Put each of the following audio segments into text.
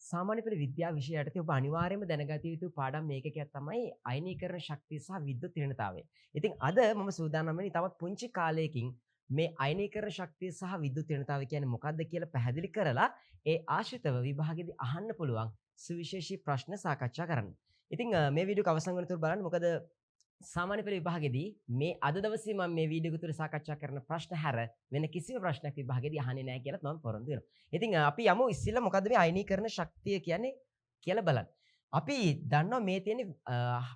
සාමාන්‍ය පෙළ විද්‍යා විෂය යටතේ ඔබ අනිවාර්යයෙන්ම දැනගත යුතු පාඩම් මේකකයක් තමයි අයනීකරණ ශක්තිය සහ විද්‍යුත් ඍණතාවය. ඉතින් අද මම සූදානම් වෙන්නේ තවත් පුංචි කාලයකින් මේ අයනීකරණ ශක්තිය සහ විද්‍යුත් ඍණතාවය කියන්නේ මොකක්ද කියලා පැහැදිලි කරලා ඒ ආශ්‍රිතව විභාගෙදී අහන්න පුළුවන් සුවිශේෂී ප්‍රශ්න සාකච්ඡා කරන්න. ඉතින් මේ වීඩියෝ එක අවසන් වෙනතුරු බලන්න. මොකද සාමාන්‍ය පෙළ විභාගෙදී මේ අද දවසේ මම මේ වීඩියෝ එක තුළ සාකච්ඡා කරන ප්‍රශ්න හැර වෙන කිසිම ප්‍රශ්නයක් විභාගෙදී අහන්නේ නැහැ කියලාත් මම පොරොන්දු වෙනවා. ඉතින් අපි යමු ඉස්සෙල්ලා මොකද්ද මේ අයනීකරණ ශක්තිය කියන්නේ කියලා බලන්න. අපි දන්නවා මේ තියෙන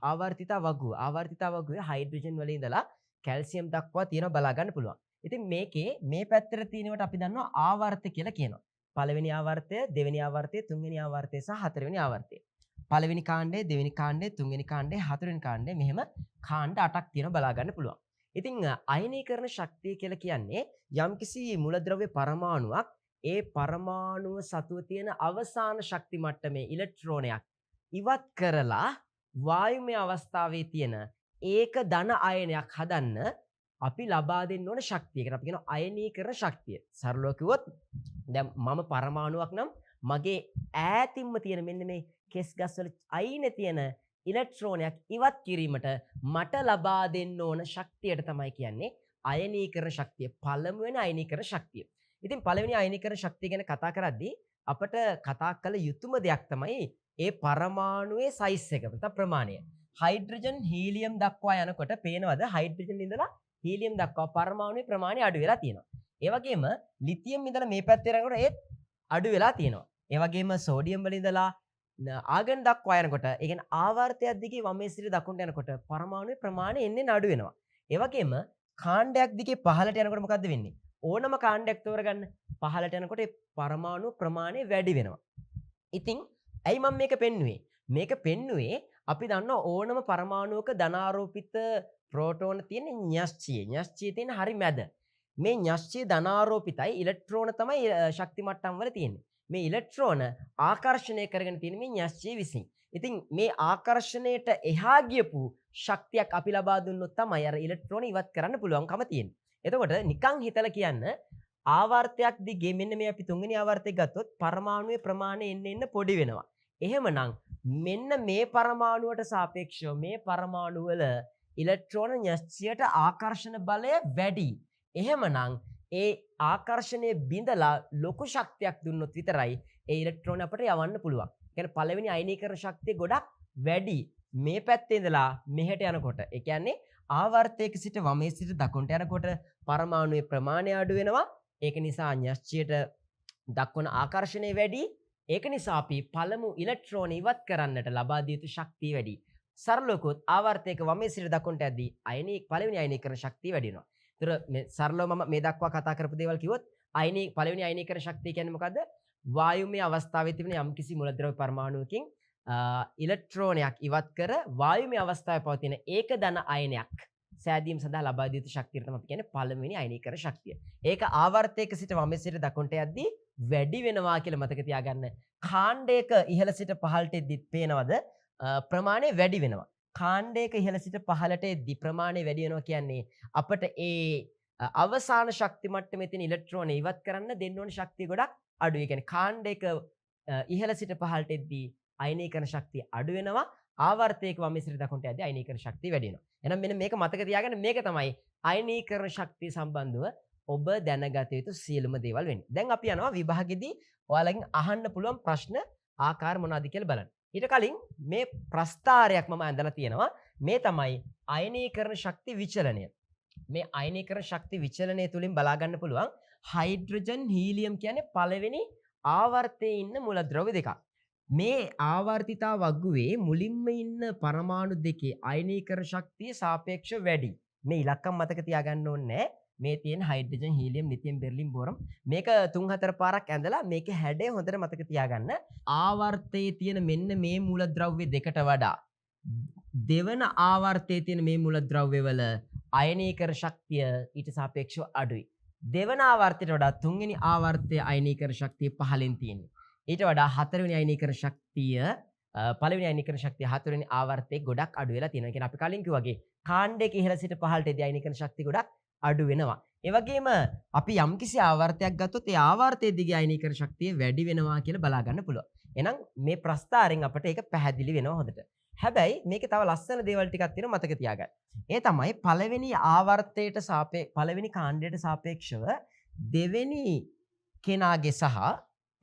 ආවර්තිතා වගුව. ආවර්තිතා වගුවේ හයිඩ්‍රජන් වල ඉඳලා කැල්සියම් දක්වා තියෙනවා බලා ගන්න පුළුවන්. ඉතින් මේකේ මේ පැත්තට තියෙනවට අපි දන්නවා ආවර්ත කියලා කියනවා. පළවෙනි ආවර්තය, දෙවෙනි ආවර්තය, තුන්වෙනි ආවර්තය සහ හතරවෙනි ආවර්තය. පළවෙනි කාණ්ඩය, දෙවෙනි කාණ්ඩය, තුන්වෙනි කාණ්ඩය, හතරවෙනි කාණ්ඩය මෙහෙම කාණ්ඩ 8ක් තියෙනවා බලා ගන්න පුළුවන්. ඉතින් අයනීකරණ ශක්තිය කියලා කියන්නේ යම්කිසි මූලද්‍රව්‍ය පරමාණුවක් ඒ පරමාණුව සතුව තියෙන අවසාන ශක්ති මට්ටමේ ඉලෙක්ට්‍රෝනයක් ඉවත් කරලා වායුමය අවස්ථාවේ තියෙන ඒක ධන අයනයක් හදන්න අපි ලබා දෙන්න ඕන ශක්තියකට අපි කියනවා අයනීකරණ ශක්තිය. සරලව කිව්වොත් දැන් මම පරමාණුවක් නම් මගේ ඈතින්ම තියෙන මෙන්න මේ කෙස් ගස්වල අයිනේ තියෙන ඉලෙක්ට්‍රෝනයක් ඉවත් කිරීමට මට ලබා දෙන්න ඕන ශක්තියට තමයි කියන්නේ අයනීකරණ ශක්තිය. පළමුවෙනි අයනීකරණ ශක්තිය. ඉතින් පළවෙනි අයනීකරණ ශක්තිය ගැන කතා කරද්දී අපිට කතා කළ යුතුම දෙයක් තමයි ඒ පරමාණුවේ සයිස් එක නැත්නම් ප්‍රමාණය. හයිඩ්‍රජන් හීලියම් දක්වා යනකොට පේනවද හයිඩ්‍රජන් ඉඳලා හීලියම් දක්වා පරමාණුවේ ප්‍රමාණය අඩු වෙලා තියෙනවා. ඒ වගේම ලිතියම් ඉඳලා මේ පැත්තේ යනකොට ඒත් අඩු වෙලා තියෙනවා. ඒ වගේම සෝඩියම් වල ඉඳලා ආගන් දක්වා යනකොට ඒ කියන්නේ ආවර්තයක් දිගේ වමේ සිට දකුණට යනකොට පරමාණුවේ ප්‍රමාණය එන්නේ අඩු වෙනවා. ඒ වගේම කාණ්ඩයක් දිගේ පහළට යනකොට මොකද්ද වෙන්නේ? ඕනම කාණ්ඩයක් තෝරගන්න පහළට යනකොට ඒ පරමාණු ප්‍රමාණය වැඩි වෙනවා. ඉතින් ඇයි මම මේක පෙන්නුවේ? මේක පෙන්නුවේ අපි දන්නවා ඕනම පරමාණුවක ධනාරෝපිත ප්‍රෝටෝන තියෙන න්‍යෂ්ටියේ. න්‍යෂ්ටියේ තියෙන හරි මැද. මේ න්‍යෂ්ටිය ධනාරෝපිතයි ඉලෙක්ට්‍රෝන තමයි ශක්ති මට්ටම් වල තියෙන්නේ. මේ ඉලෙක්ට්‍රෝන ආකර්ෂණය කරගෙන තියෙන මේ න්‍යෂ්ටිය විසින්. ඉතින් මේ ආකර්ෂණයට එහා ගියපු ශක්තියක් අපි ලබා දුන්නොත් තමයි අර ඉලෙක්ට්‍රෝන ඉවත් කරන්න පුළුවන්කම තියෙන්නේ. එතකොට නිකන් හිතලා කියන්න ආවර්තයක් දිගේ මෙන්න මේ අපි තුන්වෙනි ආවර්තයක් ගත්තොත් පරමාණුවේ ප්‍රමාණය එන්න පොඩි වෙනවා. එහෙමනම් මෙන්න මේ පරමාණුවට සාපේක්ෂව මේ පරමාණු වල ඉලෙක්ට්‍රෝන න්‍යෂ්ටියට ආකර්ෂණ බලය වැඩි. එහෙමනම් ඒ ආකර්ෂණය බිඳලා ලොකු ශක්තියක් දුන්නොත් විතරයි ඒ ඉලෙක්ට්‍රෝන අපට යවන්න පුළුවන්. ඒ කියන්නේ පළවෙනි අයනීකරණ ශක්තිය ගොඩක් වැඩි. මේ පැත්තේ ඉඳලා මෙහෙට යනකොට ඒ කියන්නේ ආවර්තයක සිට වමේ සිට දකුණට යනකොට පරමාණුවේ ප්‍රමාණය අඩු වෙනවා. ඒක නිසා න්‍යෂ්ටියට දක්වන ආකර්ෂණය වැඩි. ඒක නිසා අපි පළමු ඉලෙක්ට්‍රෝන ඉවත් කරන්නට ලබා දිය යුතු ශක්තිය වැඩි. සරලව කිව්වොත් ආවර්තයක වමේ සිට දකුණට යද්දී පළවෙනි අයනීකරණ ශක්තිය වැඩි වෙනවා. ඒතර මේ සරලව මම මේ දක්වා කතා කරපු දේවල් කිව්වොත් පළවෙනි අයනීකරණ ශක්තිය කියන්නේ මොකද්ද? වායුමය අවස්ථාවේ තිබෙන යම්කිසි මූලද්‍රව්‍ය පරමාණුවකින් ඉලෙක්ට්‍රෝනයක් ඉවත් කර වායුමය අවස්ථාවේ පවතින ඒක ධන අයනයක් සෑදීම සඳහා ලබා දිය යුතු ශක්තියට තමයි අපි කියන්නේ පළවෙනි අයනීකරණ ශක්තිය. ඒක ආවර්තයක සිට වමේ සිට දකුණට යද්දී වැඩි වෙනවා කියලා මතක තියාගන්න. කාණ්ඩයක ඉහළ සිට පහළට එද්දිත් පේනවද ප්‍රමාණය වැඩි වෙනවා. කාණ්ඩයක ඉහළ සිට පහළට එද්දී ප්‍රමාණය වැඩි වෙනවා කියන්නේ අපිට ඒ අවසාන ශක්ති මට්ටමේ තියෙන ඉලෙක්ට්‍රෝන ඉවත් කරන්න දෙන්න ඕන ශක්තිය ගොඩක් අඩුයි. කියන්නේ කාණ්ඩයක ඉහළ සිට පහළට එද්දී අයනීකරණ ශක්තිය අඩු වෙනවා. ආවර්තයක වමේ සිට දකුණට යද්දී අයනීකරණ ශක්තිය වැඩි වෙනවා. එහෙනම් මෙන්න මේක මතක තියාගන්න. මේක තමයි අයනීකරණ ශක්තිය සම්බන්ධව ඔබ දැනගත යුතු සියලුම දේවල් වෙන්නේ. දැන් අපි යනවා විභාගෙදී ඔයාලගෙන් අහන්න පුළුවන් ප්‍රශ්න ආකාර මොනවද කියලා බලන්න. ඊට කලින් මේ ප්‍රස්තාරයක් මම ඇඳලා තියෙනවා. මේ තමයි අයනීකරණ ශක්ති විචලනය. මේ අයනීකරණ ශක්ති විචලනය තුලින් බලා ගන්න පුළුවන් හයිඩ්‍රජන් හීලියම් කියන්නේ පළවෙනි ආවර්තයේ ඉන්න මූලද්‍රව්‍ය දෙකක්. මේ ආවර්තිතා වගුවේ මුලින්ම ඉන්න පරමාණු දෙකේ අයනීකරණ ශක්තිය සාපේක්ෂව වැඩි. මේ ඉලක්කම් මතක තියාගන්න ඕනේ. මේ තියෙන හයිඩ්‍රජන් හීලියම් ලිතියම් බෙරිලියම් බෝරම් මේක 3-4 පාරක් ඇඳලා මේකේ හැඩය හොඳට මතක තියාගන්න. ආවර්තයේ තියෙන මෙන්න මේ මූලද්‍රව්‍ය දෙකට වඩා දෙවන ආවර්තයේ තියෙන මේ මූලද්‍රව්‍ය වල අයනීකරණ ශක්තිය ඊට සාපේක්ෂව අඩුයි. දෙවන ආවර්තයට වඩා තුන්වෙනි ආවර්තයේ අයනීකරණ ශක්තිය පහළින් තියෙන්නේ. ඊට වඩා හතරවෙනි අයනීකරණ ශක්තිය පළවෙනි අයනීකරණ ශක්තිය හතරවෙනි ආවර්තයේ ගොඩක් අඩු වෙලා තියෙනවා. කියන්නේ අපි කලින් කිව්වා වගේ කාණ්ඩයක ඉහළ සිට පහළට එදී අයනීකරණ ශක්තිය ගොඩක් අඩු වෙනවා. ඒ වගේම අපි යම්කිසි ආවර්තයක් ගත්තොත් ඒ ආවර්තයේ දිගේ අයනීකරණ ශක්තිය වැඩි වෙනවා කියලා බලා ගන්න පුළුවන්. එහෙනම් මේ ප්‍රස්තාරයෙන් අපිට ඒක පැහැදිලි වෙනවා හොඳට. හැබැයි මේකේ තව ලස්සන දේවල් ටිකක් තියෙනවා මතක තියාගන්න. ඒ තමයි පළවෙනි ආවර්තයට පළවෙනි කාණ්ඩයට සාපේක්ෂව දෙවෙනි කෙනාගේ සහ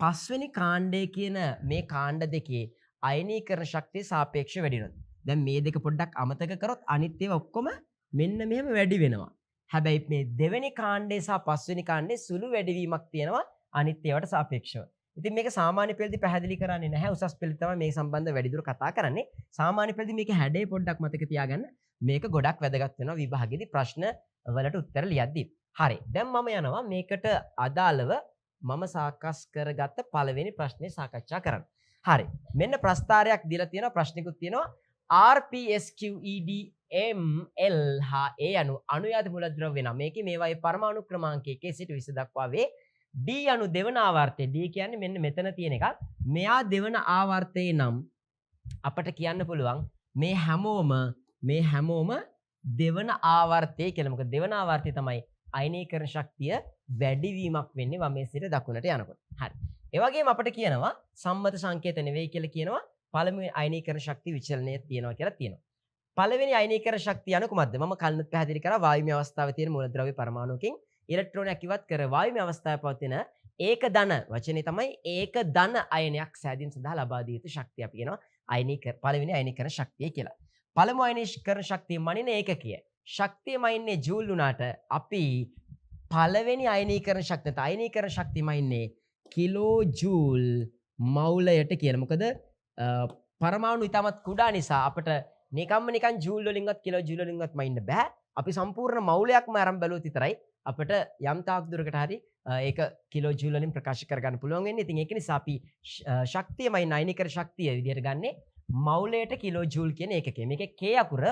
පස්වෙනි කාණ්ඩය කියන මේ කාණ්ඩ දෙකේ අයනීකරණ ශක්තිය සාපේක්ෂව වැඩි වෙනවා. දැන් මේ දෙක පොඩ්ඩක් අමතක කරොත් අනිත් ඒවා ඔක්කොම මෙන්න මෙහෙම වැඩි වෙනවා. හැබැයි මේ දෙවෙනි කාණ්ඩේ සහ පස්වෙනි කාණ්ඩේ සුළු වැඩිවීමක් තියෙනවා අනිත් ඒවාට සාපේක්ෂව. ඉතින් මේක සාමාන්‍ය පෙළදී පැහැදිලි කරන්නේ නැහැ. උසස් පෙළදී තමයි මේ සම්බන්ධව වැඩිදුර කතා කරන්නේ. සාමාන්‍ය පෙළදී මේක හැඩේ පොඩ්ඩක් මතක තියාගන්න. මේක ගොඩක් වැදගත් වෙනවා විභාගෙදී ප්‍රශ්න වලට උත්තර ලියද්දී. හරි. දැන් මම යනවා මේකට අදාළව මම සාකස් කරගත්ත පළවෙනි ප්‍රශ්නේ සාකච්ඡා කරන්න. හරි. මෙන්න ප්‍රස්තාරයක් දීලා තියෙනවා ප්‍රශ්නිකුත් තියෙනවා. RPSQED ML හා A අණු අණුයාත මූලද්‍රව්‍ය නම් මේකේ මේවායේ පරමාණු ක්‍රමාංක 1 සිට 20 දක්වා වේ. D අණු දෙවන ආවර්තය D කියන්නේ මෙන්න මෙතන තියෙන එකක්. මෙයා දෙවන ආවර්තයේ නම් අපට කියන්න පුළුවන් මේ හැමෝම දෙවන ආවර්තය කියලා. මොකද දෙවන ආවර්තය තමයි අයනීකරණ ශක්තිය වැඩිවීමක් වෙන්නේ වමේ සිට දකුණට යනකොට. හරි. ඒ වගේම අපට කියනවා සම්මත සංකේත නෙවෙයි කියලා කියනවා. පළවෙනි අයනීකරණ ශක්තිය විචලනය තියෙනවා කියලා තියෙනවා. පළවෙනි අයනීකරණ ශක්තිය අනු කුමක්ද? මම කලින් පැහැදිලි කරා වායුමය අවස්ථාවේ තියෙන මූලද්‍රව්‍ය පරමාණුකින් ඉලෙක්ට්‍රෝනයක් ඉවත් කර වායුමය අවස්ථාවේ පවතින ඒක ධන වචනේ තමයි ඒක ධන අයනයක් සෑදීම සඳහා ලබා දිය යුතු ශක්තිය අපි කියනවා පළවෙනි අයනීකරණ ශක්තිය කියලා. පළමු අයනීකරණ ශක්තිය මනින ඒකකය. ශක්තිය මනින්නේ ජූල් උනාට අපි පළවෙනි අයනීකරණ ශක්තිය මනින්නේ කිලෝ ජූල් මවුලයට කියලා. මොකද පරමාණු ඉතාමත් කුඩා නිසා අපට නිකන් ජූල් වලින්වත් කිලෝ ජූල් වලින්වත් මනින්න බෑ. අපි සම්පූර්ණ මවුලයක්ම අරන් බැලුවොත් විතරයි අපට යම් තාක් දුරකට හරි ඒක කිලෝ ජූල් වලින් ප්‍රකාශ කරගන්න පුළුවන් වෙන්නේ. ඉතින් ඒක නිසා අපි ශක්තිය මනින අයනීකරණ ශක්තිය විදිහට ගන්නේ මවුලයට කිලෝ ජූල් කියන ඒකකය. මේකේ K අකුර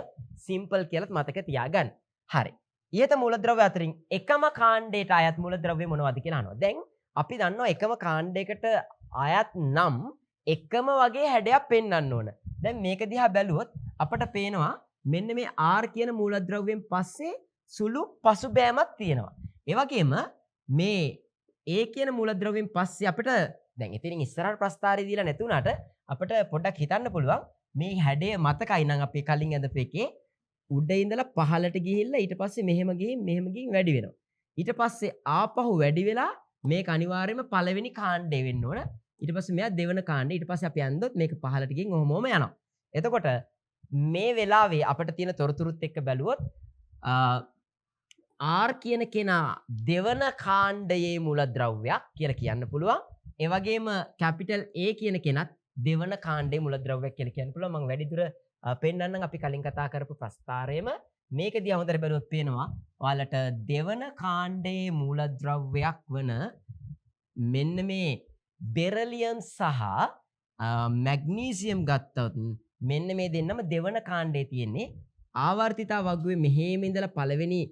සිම්පල් කියලාත් මතක තියාගන්න. හරි. ඊට මූලද්‍රව්‍ය අතරින් එකම කාණ්ඩයට අයත් මූලද්‍රව්‍ය මොනවද කියලා අහනවා. දැන් අපි දන්නවා එකම කාණ්ඩයකට අයත් නම් එකම වගේ හැඩයක් පෙන්වන්න ඕන. දැන් මේක දිහා බැලුවොත් අපට පේනවා මෙන්න මේ R කියන මූලද්‍රව්‍යයෙන් පස්සේ සුළු පසුබෑමක් තියෙනවා. ඒ වගේම මේ A කියන මූලද්‍රව්‍යයෙන් පස්සේ අපිට දැන් ඉතින් ඉස්සරහට ප්‍රස්තාරය දීලා නැති උනාට අපිට පොඩ්ඩක් හිතන්න පුළුවන් මේ හැඩය මතකයි නම් අපි කලින් ඇඳපු එකේ උඩ ඉඳලා පහළට ගිහිල්ලා ඊට පස්සේ මෙහෙම ගිහින් වැඩි වෙනවා. ඊට පස්සේ ආපහු වැඩි වෙලා මේක අනිවාර්යයෙන්ම පළවෙනි කාණ්ඩය වෙන්න ඕන. ඊට පස්සේ මෙයා දෙවන කාණ්ඩය. ඊට පස්සේ අපි ඇඳොත් මේක පහළට ගිහින් ඔහොමම යනවා. එතකොට මේ වෙලාවේ අපිට තියෙන තොරතුරුත් එක්ක බැලුවොත් R කියන කෙනා දෙවන කාණ්ඩයේ මූලද්‍රව්‍යයක් කියලා කියන්න පුළුවන්. ඒ වගේම කැපිටල් A කියන කෙනත් දෙවන කාණ්ඩයේ මූලද්‍රව්‍යයක් කියලා කියන්න පුළුවන්. මම වැඩිදුර පෙන්නන්නම් අපි කලින් කතා කරපු ප්‍රස්තාරයේම මේක දිහා හොඳට බැලුවොත් පේනවා ඔයාලට දෙවන කාණ්ඩයේ මූලද්‍රව්‍යයක් වන මෙන්න මේ බෙරිලියම් සහ මැග්නීසියම් ගත්තොත් මෙන්න මේ දෙන්නම දෙවන කාණ්ඩයේ තියෙන්නේ ආවර්තිතා වගුවේ මෙහෙම ඉඳලා පළවෙනි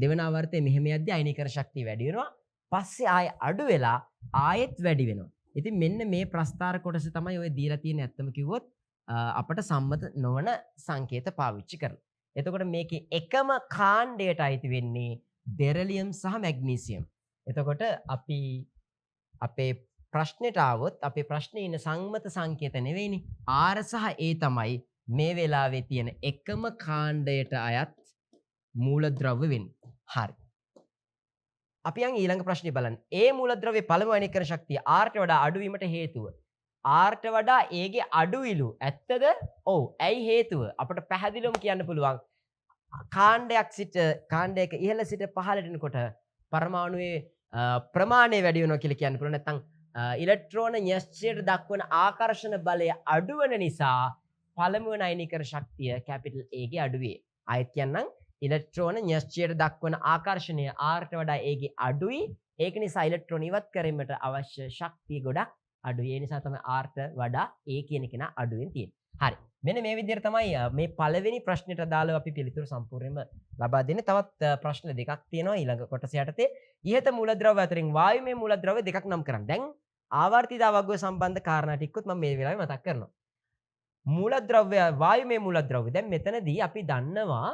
දෙවන ආවර්තයේ මෙහෙම යද්දී අයනීකරණ ශක්තිය වැඩි වෙනවා. පස්සේ ආයෙ අඩු වෙලා ආයෙත් වැඩි වෙනවා. ඉතින් මෙන්න මේ ප්‍රස්තාර කොටස තමයි ඔය දීලා තියෙන ඇත්තම කිව්වොත් අපට සම්මත නොවන සංකේත පාවිච්චි කරලා. එතකොට මේකේ එකම කාණ්ඩයට අයිති වෙන්නේ බෙරිලියම් සහ මැග්නීසියම්. එතකොට අපි අපේ ප්‍රශ්නෙට ආවොත් අපේ ප්‍රශ්නේ ඉන්න සංමත සංකේත නෙවෙයිනේ. R සහ A තමයි මේ වෙලාවේ තියෙන එකම කාණ්ඩයට අයත් මූලද්‍රව්‍ය වෙන්නේ. හරි. අපි යන් ඊළඟ ප්‍රශ්නේ බලන්න. A මූලද්‍රව්‍යයේ පළමු අයනීකරණ ශක්තිය R ට වඩා අඩු වීමට හේතුව. R ට වඩා A ගේ අඩුවිලු. ඇත්තද? ඔව්. ඇයි හේතුව? අපිට පැහැදිලිවම කියන්න පුළුවන්. කාණ්ඩයක ඉහළ සිට පහළට එනකොට පරමාණුවේ ප්‍රමාණය වැඩි වෙනවා කියලා කියන්න පුළුවන්. නැත්නම් ඉලෙක්ට්‍රෝන න්‍යෂ්ටියට දක්වන ආකර්ෂණ බලය අඩු වෙන නිසා පළමු වෙන අයනීකරණ ශක්තිය කැපිටල් A ගේ අඩු වේ. ආයෙත් කියන්නම් ඉලෙක්ට්‍රෝන න්‍යෂ්ටියට දක්වන ආකර්ෂණය R ට වඩා A ගේ අඩුයි. ඒක නිසා ඉලෙක්ට්‍රෝන ඉවත් කිරීමට අවශ්‍ය ශක්තිය ගොඩක් අඩුයි. ඒ නිසා තමයි R ට වඩා A කියන කෙනා අඩුවෙන් තියෙන්නේ. හරි. මෙන්න මේ විදිහට තමයි මේ පළවෙනි ප්‍රශ්නෙට අදාළව අපි පිළිතුරු සම්පූර්ණයෙන්ම ලබා දෙන්නේ. තවත් ප්‍රශ්න දෙකක් තියෙනවා ඊළඟ කොටස යටතේ. ඉහත මූලද්‍රව්‍ය අතරින් වායුමය මූලද්‍රව්‍ය දෙකක් නම් කරන්න. දැන් ආවර්තිතා වගුව සම්බන්ධ කාරණා ටිකකුත් මම මේ වෙලාවේ මතක් කරනවා. මූලද්‍රව්‍ය වායුමය මූලද්‍රව්‍ය. දැන් මෙතනදී අපි දන්නවා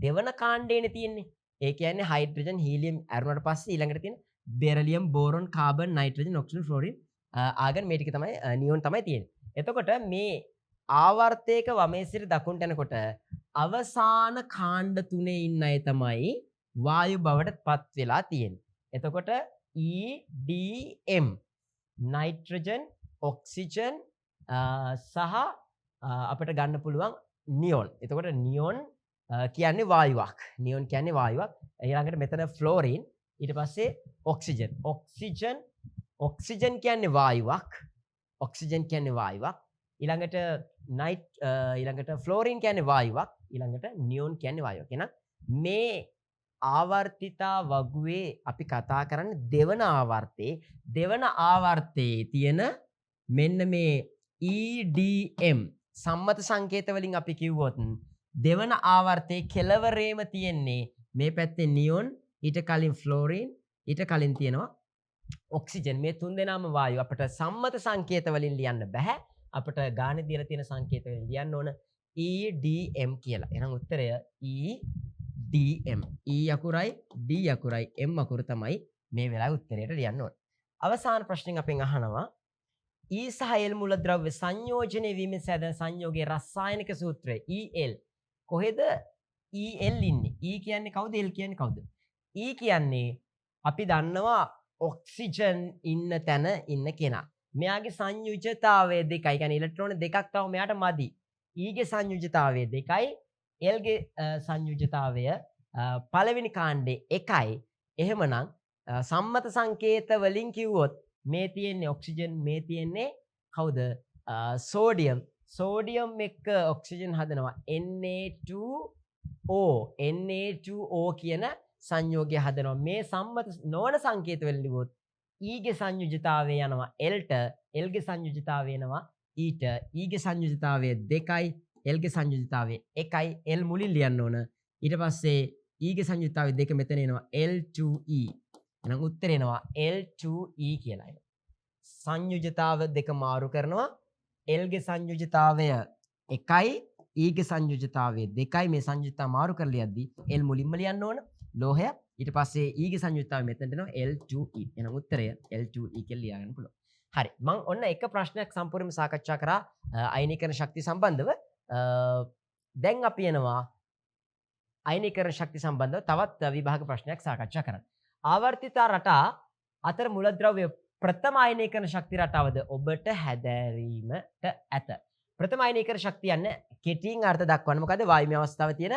දෙවන කාණ්ඩයනේ තියෙන්නේ. ඒ කියන්නේ හයිඩ්‍රජන් හීලියම් ඇරුණාට පස්සේ ඊළඟට තියෙන beryllium boron carbon nitrogen oxygen fluorine argon මේ ටික තමයි නියෝන් තමයි තියෙන්නේ. එතකොට මේ ආවර්තයක වමේ සිට දකුණට යනකොට අවසාන කාණ්ඩ තුනේ ඉන්න අය තමයි වායු බවට පත් වෙලා තියෙන්නේ. එතකොට EDM නයිට්‍රජන් ඔක්සිජන් සහ අපිට ගන්න පුළුවන් නියෝන්. එතකොට නියෝන් කියන්නේ වායුවක්. නියෝන් කියන්නේ වායුවක්. ඊළඟට මෙතන ෆ්ලෝරින් ඊට පස්සේ ඔක්සිජන්. ඔක්සිජන් කියන්නේ වායුවක්. ඔක්සිජන් කියන්නේ වායුවක්. ඊළඟට ෆ්ලෝරින් කියන්නේ වායුවක්. ඊළඟට නියෝන් කියන්නේ වායුවක්. එහෙනම් මේ ආවර්තිතා වගුවේ අපි කතා කරන්නේ දෙවන ආවර්තයේ තියෙන මෙන්න මේ EDM සම්මත සංකේත වලින් අපි කිව්වොත් දෙවන ආවර්තයේ කෙලවරේම තියෙන්නේ මේ පැත්තේ නියෝන් ඊට කලින් ෆ්ලෝරින් ඊට කලින් තියෙනවා ඔක්සිජන්. මේ තුන් දෙනාම වායු. අපිට සම්මත සංකේත වලින් ලියන්න බෑ. අපිට ගානේ දීලා තියෙන සංකේත වලින් ලියන්න ඕන EDM කියලා. එහෙනම් උත්තරය EDM. E අකුරයි D අකුරයි M අකුර තමයි මේ වෙලාවේ උත්තරයට ලියන්න ඕන. අවසාන ප්‍රශ්نين අපෙන් අහනවා E සහ L මූලද්‍රව්‍ය සංයෝජනය වීමෙන් සෑදෙන සංයෝගයේ රසායනික සූත්‍රය EL. කොහෙද EL ඉන්නේ? E කියන්නේ කවුද? L කියන්නේ කවුද? E කියන්නේ අපි දන්නවා ඔක්සිජන් ඉන්න තැන ඉන්න කෙනා. මෙයාගේ සංයුජතාවය 2යි. කියන්නේ ඉලෙක්ට්‍රෝන දෙකක් තව මෙයාට මදි. E ගේ සංයුජතාවය 2යි. L ගේ සංයුජතාවය පළවෙනි කාණ්ඩේ 1යි. එහෙමනම් සම්මත සංකේත වලින් කිව්වොත් මේ තියෙන්නේ ඔක්සිජන්, මේ තියෙන්නේ කවුද? සෝඩියම්. සෝඩියම් එක්ක ඔක්සිජන් හදනවා Na2O. Na2O කියන සංයෝගය හදනවා. මේ සම්මත නොවන සංකේත වලින් ලිව්වොත් E ගේ සංයුජතාවය යනවා L ට, L ගේ සංයුජතාවය යනවා E ට. E ගේ සංයුජතාවය 2යි, L ගේ සංයුජතාවය 1යි. L මුලින් ලියන්න ඕන. ඊට පස්සේ E ගේ සංයුජතාවය 2 මෙතන එනවා L2E. එහෙනම් උත්තරේ එනවා L2E කියලා. සංයුජතාව දෙක මාරු කරනවා. L ගේ සංයුජතාවය 1යි, E ගේ සංයුජතාවය 2යි. මේ සංයුජතාව මාරු කරලා යද්දි L මුලින්ම ලියන්න ඕන. ලෝහය. ඊට පස්සේ E ගේ සංයුජතාවය මෙතනට එනවා L2E. එහෙනම් උත්තරය L2E කියලා ලියා ගන්න පුළුවන්. හරි. මම ඔන්න එක ප්‍රශ්නයක් සම්පූර්ණයෙන්ම සාකච්ඡා කරා අයනීකරණ ශක්තිය සම්බන්ධව. දැන් අපි එනවා අයනීකරණ ශක්තිය සම්බන්ධව තවත් විභාග ප්‍රශ්නයක් සාකච්ඡා කරන්න. ආවර්තිතා රටා අතර මූලද්‍රව්‍ය ප්‍රථම අයනීකරණ ශක්ති රටාවද ඔබට හැදෑරීමට ඇත. ප්‍රථම අයනීකරණ ශක්තිය යන්නේ කෙටියෙන් අර්ථ දක්වන්න. මොකද වායුමය අවස්ථාවේ තියෙන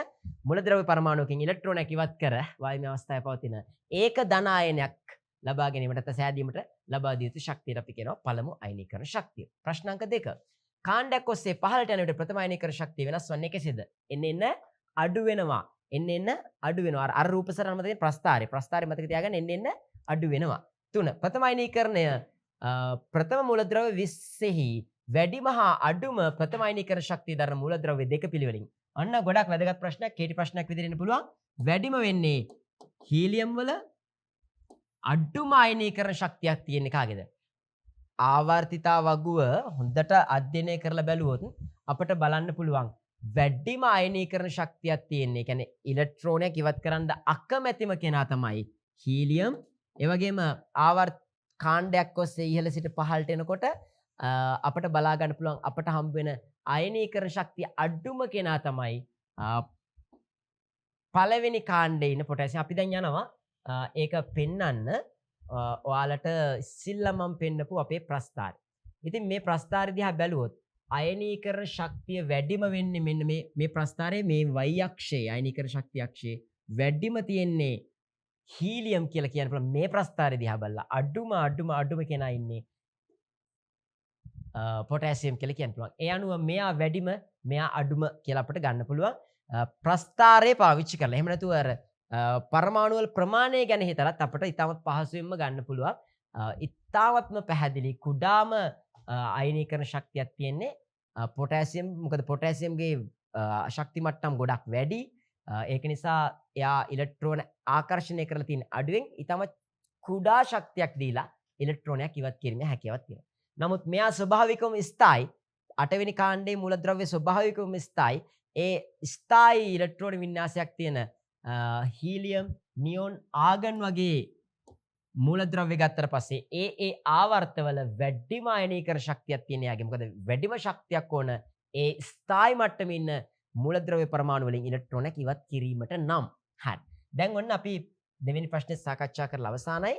මූලද්‍රව්‍ය පරමාණුවකින් ඉලෙක්ට්‍රෝනයක් ඉවත් කර වායුමය අවස්ථාවේ පවතින ඒක ධන ආයනයක් ලබා ගැනීමට සෑදීමට ලබා දිය යුතු ශක්තියට අපි කියනවා පළමු අයනීකරණ ශක්තිය. ප්‍රශ්න අංක 2. කාණ්ඩයක් ඔස්සේ පහළට යන විට ප්‍රථම අයනීකරණ ශක්තිය වෙනස් වන්නේ කෙසේද? එන්න අඩු වෙනවා. එන්න අඩු වෙනවා. අර රූපසරණ මත තියෙන ප්‍රස්ථාරය. ප්‍රස්ථාරය මතක තියාගන්න එන්න අඩු වෙනවා. 3. ප්‍රථම අයනීකරණය ප්‍රථම මූලද්‍රව්‍ය 20ෙහි වැඩිම හා අඩුම ප්‍රථම අයනීකරණ ශක්තිය දරන මූලද්‍රව්‍ය දෙක පිළිවෙලින්. අන්න ගොඩක් වැදගත් ප්‍රශ්නයක්. කෙටි ප්‍රශ්නයක් විදිහට ඉන්න පුළුවන්. වැඩිම වෙන්නේ හීලියම් වල අඩුම අයනීකරණ ශක්තියක් තියෙන කාගේද? ආවර්තිතා වගුව හොඳට අධ්‍යයනය කරලා බැලුවොත් අපිට බලන්න පුළුවන් වැඩිම අයනීකරණ ශක්තියක් තියෙන්නේ. කියන්නේ ඉලෙක්ට්‍රෝනයක් ඉවත් කරන්න අකමැතිම කෙනා තමයි හීලියම්. ඒ වගේම ආවර්ත කාණ්ඩයක් ඔස්සේ ඉහළ සිට පහළට එනකොට අපිට බලා ගන්න පුළුවන් අපිට හම්බ වෙන අයනීකරණ ශක්තිය අඩුම කෙනා තමයි පළවෙනි කාණ්ඩේ ඉන්න පොටෑසියම්. අපි දැන් යනවා ඒක පෙන්වන්න ඔයාලට ඉස්සෙල්ලා මම පෙන්නපු අපේ ප්‍රස්ථාරය. ඉතින් මේ ප්‍රස්ථාරය දිහා බැලුවොත් අයනීකරණ ශක්තිය වැඩිම වෙන්නේ මෙන්න මේ ප්‍රස්ථාරයේ මේ y අක්ෂයේ අයනීකරණ ශක්තිය අක්ෂයේ වැඩිම තියෙන්නේ හීලියම් කියලා කියන පුළුවන්. මේ ප්‍රස්ථාරය දිහා බලලා අඩුම කෙනා ඉන්නේ පොටෑසියම් කියලා කියන්න පුළුවන්. ඒ අනුව මෙයා වැඩිම මෙයා අඩුම කියලා අපිට ගන්න පුළුවන් ප්‍රස්ථාරය පාවිච්චි කරලා. එහෙම නැතුව අර පරමාණු වල ප්‍රමාණය ගැන හිතලත් අපිට ඉතාමත් පහසුවෙන්ම ගන්න පුළුවන්. ඉතාමත්ම පැහැදිලි කුඩාම අයනීකරණ ශක්තියක් තියෙන්නේ පොටෑසියම්. මොකද පොටෑසියම්ගේ ශක්ති මට්ටම් ගොඩක් වැඩි. ඒක නිසා එයා ඉලෙක්ට්‍රෝන ආකර්ෂණය කරලා තියෙන අඩුවෙන් ඉතාමත් කුඩා ශක්තියක් දීලා ඉලෙක්ට්‍රෝනයක් ඉවත් කිරීමේ හැකියාවක් තියෙනවා. නමුත් මෙයා ස්වභාවිකවම ස්ථායි. 8 වෙනි කාණ්ඩයේ මූලද්‍රව්‍ය ස්වභාවිකවම ස්ථායි. ඒ ස්ථායි ඉලෙක්ට්‍රෝන වින්‍යාසයක් තියෙන හීලියම් නියොන් ආගන් වගේ මූලද්‍රව්‍ය ගත්තට පස්සේ ඒ ආවර්තවල වැඩිම අයනීකරණ ශක්තියක් තියෙන යාගේ. මොකද වැඩිම ශක්තියක් ඕන ඒ ස්ථායි මට්ටමේ ඉන්න මූලද්‍රව්‍ය පරමාණු වලින් ඉලෙක්ට්‍රෝනයක් ඉවත් කිරීමට නම්. හරි. දැන් ඔන්න අපි දෙවෙනි ප්‍රශ්නේ සාකච්ඡා කරලා අවසానයි.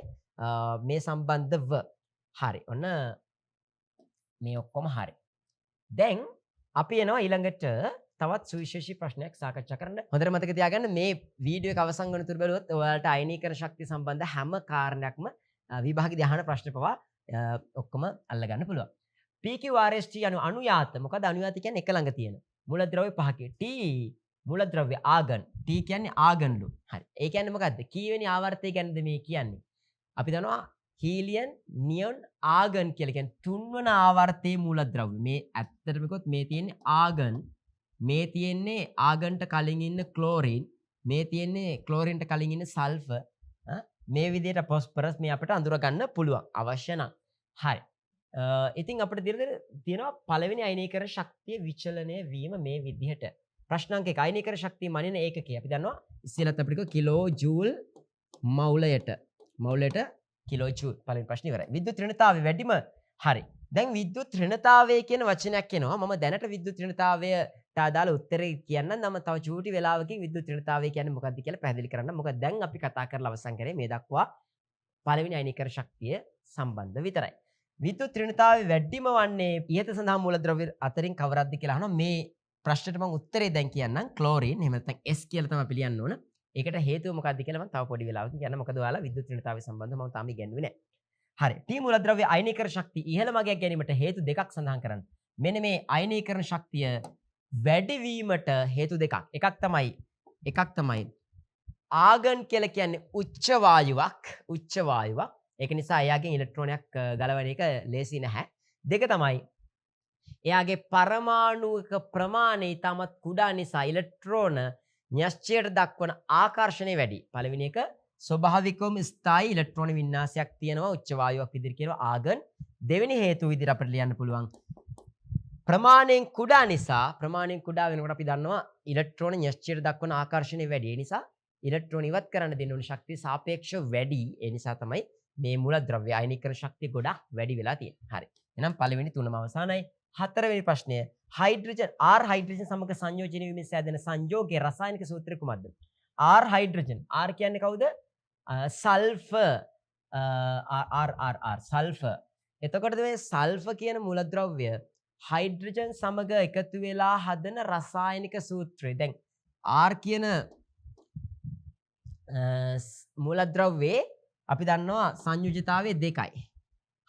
මේ සම්බන්ධව. හරි. ඔන්න මේ ඔක්කොම හරි. දැන් අපි එනවා ඊළඟට තවත් සුවිශේෂී ප්‍රශ්නයක් සාකච්ඡා කරන්න. හොඳට මතක තියාගන්න මේ වීඩියෝ එක අවසන් වෙන තුරු බැලුවොත් ඔයාලට අයනීකරණ ශක්තිය සම්බන්ධ හැම කාරණයක්ම විභාගෙදී අහන ප්‍රශ්න පවා ඔක්කොම අල්ලගන්න පුළුවන්. PQRST අනුයාත. මොකද අනුයාත කියන්නේ එක ළඟ තියෙන මූලද්‍රව්‍ය පහකේ. T මූලද්‍රව්‍ය ආගන්. T කියන්නේ ආගන්ලු. හරි. ඒ කියන්නේ මොකද්ද? කීවෙනි ආවර්තය ගැනද මේ කියන්නේ? අපි දන්නවා හීලියම් නියොන් ආගන් කියලා කියන්නේ තුන්වන ආවර්තයේ මූලද්‍රව්‍ය. මේ ඇත්තටම කිව්වොත් මේ තියෙන්නේ ආගන්. මේ තියෙන්නේ ආගන්ට කලින් ඉන්න ක්ලෝරින්. මේ තියෙන්නේ ක්ලෝරින්ට කලින් ඉන්න සල්ෆර්. මේ විදිහට ෆොස්ෆරස් මේ අපිට අඳුර ගන්න පුළුවන් අවශ්‍ය නම්. හරි. ඉතින් අපිට තියෙනවා පළවෙනි අයනීකරණ ශක්තිය විචලනය වීම මේ විදිහට. ප්‍රශ්නාංක 1 අයනීකරණ ශක්තිය මනින ඒකකය. අපි දන්නවා ඉස්සෙල්ලත් අපිට කිලෝ ජූල් මවුලයට. මවුලයට කිලෝ ජූල්. පළවෙනි ප්‍රශ්නේ ඉවරයි. විද්‍යුත් ඍණතාවය වැඩිම. හරි. දැන් විද්‍යුත් ඍණතාවය කියන වචනයක් එනවා. මම දැනට විද්‍යුත් ඍණතාවයට අදාළ උත්තරේ කියන්නම්. නම් තව චූටි වෙලාවකින් විද්‍යුත් ඍණතාවය කියන්නේ මොකක්ද කියලා පැහැදිලි කරන්න. මොකද දැන් අපි කතා කරලා අවසන් කරේ මේ දක්වා පළවෙනි අයනීකරණ ශක්තිය සම්බන්ධ විතරයි. විද්‍යුත් ඍණතාවය වැඩිම වන්නේ ඉහත සඳහන් මූලද්‍රව්‍ය අතරින් කවරක්ද කියලා අහනවා. මේ ප්‍රශ්නෙට මම උත්තරේ දැන් කියන්නම්. ක්ලෝරින්. එහෙම නැත්නම් S කියලා තමයි අපි ලියන්න ඕන. ඒකට හේතුව මොකක්ද කියලා මම තව පොඩි වෙලාවකින් කියන්න. මොකද ඔයාලා විද්‍යුත් ඍණතාවය සම්බන්ධව මම තාම ඉගෙනුවේ නැහැ. හරි. T මූලද්‍රව්‍ය අයනීකරණ ශක්තිය ඉහළ මගයක් ගැනීමට හේතු දෙකක් සඳහන් කරන්න. මෙන්න මේ අයනීකරණ ශක්තිය වැඩිවීමට හේතු දෙකක්. එකක් තමයි ආගන් කියලා කියන්නේ උච්ච වායුවක්. ඒක නිසා එයාගෙන් ඉලෙක්ට්‍රෝනයක් ගලවන එක ලේසි නැහැ. දෙක තමයි එයාගේ පරමාණුක ප්‍රමාණය ඉතාමත් කුඩා නිසා ඉලෙක්ට්‍රෝන න්‍යෂ්ටියට දක්වන ආකර්ෂණය වැඩි. පළවෙනි එක ස්වභාවිකවම ස්ථායි ඉලෙක්ට්‍රෝන වින්‍යාසයක් තියෙනවා උච්ච වායුවක් විදිහට කියනවා ආගන්. දෙවෙනි හේතුව විදිහට අපිට ලියන්න පුළුවන් ප්‍රමාණයෙන් කුඩා නිසා ප්‍රමාණයෙන් කුඩා වෙනකොට අපි දන්නවා ඉලෙක්ට්‍රෝන න්‍යෂ්ටියට දක්වන ආකර්ෂණය වැඩි. ඒ නිසා ඉලෙක්ට්‍රෝන ඉවත් කරන්න දෙන්න ඕන ශක්තිය සාපේක්ෂව වැඩි. ඒ නිසා තමයි මේ මූලද්‍රව්‍ය අයනීකරණ ශක්තිය ගොඩක් වැඩි වෙලා තියෙන්නේ. හරි. එහෙනම් පළවෙනි තුනම අවසానයි. හතරවෙනි ප්‍රශ්නය හයිඩ්‍රජන් R හයිඩ්‍රජන් සමග සංයෝජනය වීමෙන් සෑදෙන සංයෝගයේ රසායනික සූත්‍රය කුමක්ද? R hydrogen. R කියන්නේ කවුද? සල්ෆර්. R sulphur. එතකොට මේ සල්ෆර් කියන මූලද්‍රව්‍ය හයිඩ්‍රජන් සමග එකතු වෙලා හදන රසායනික සූත්‍රය. දැන් R කියන මූලද්‍රව්‍යයේ අපි දන්නවා සංයුජිතාවය 2යි.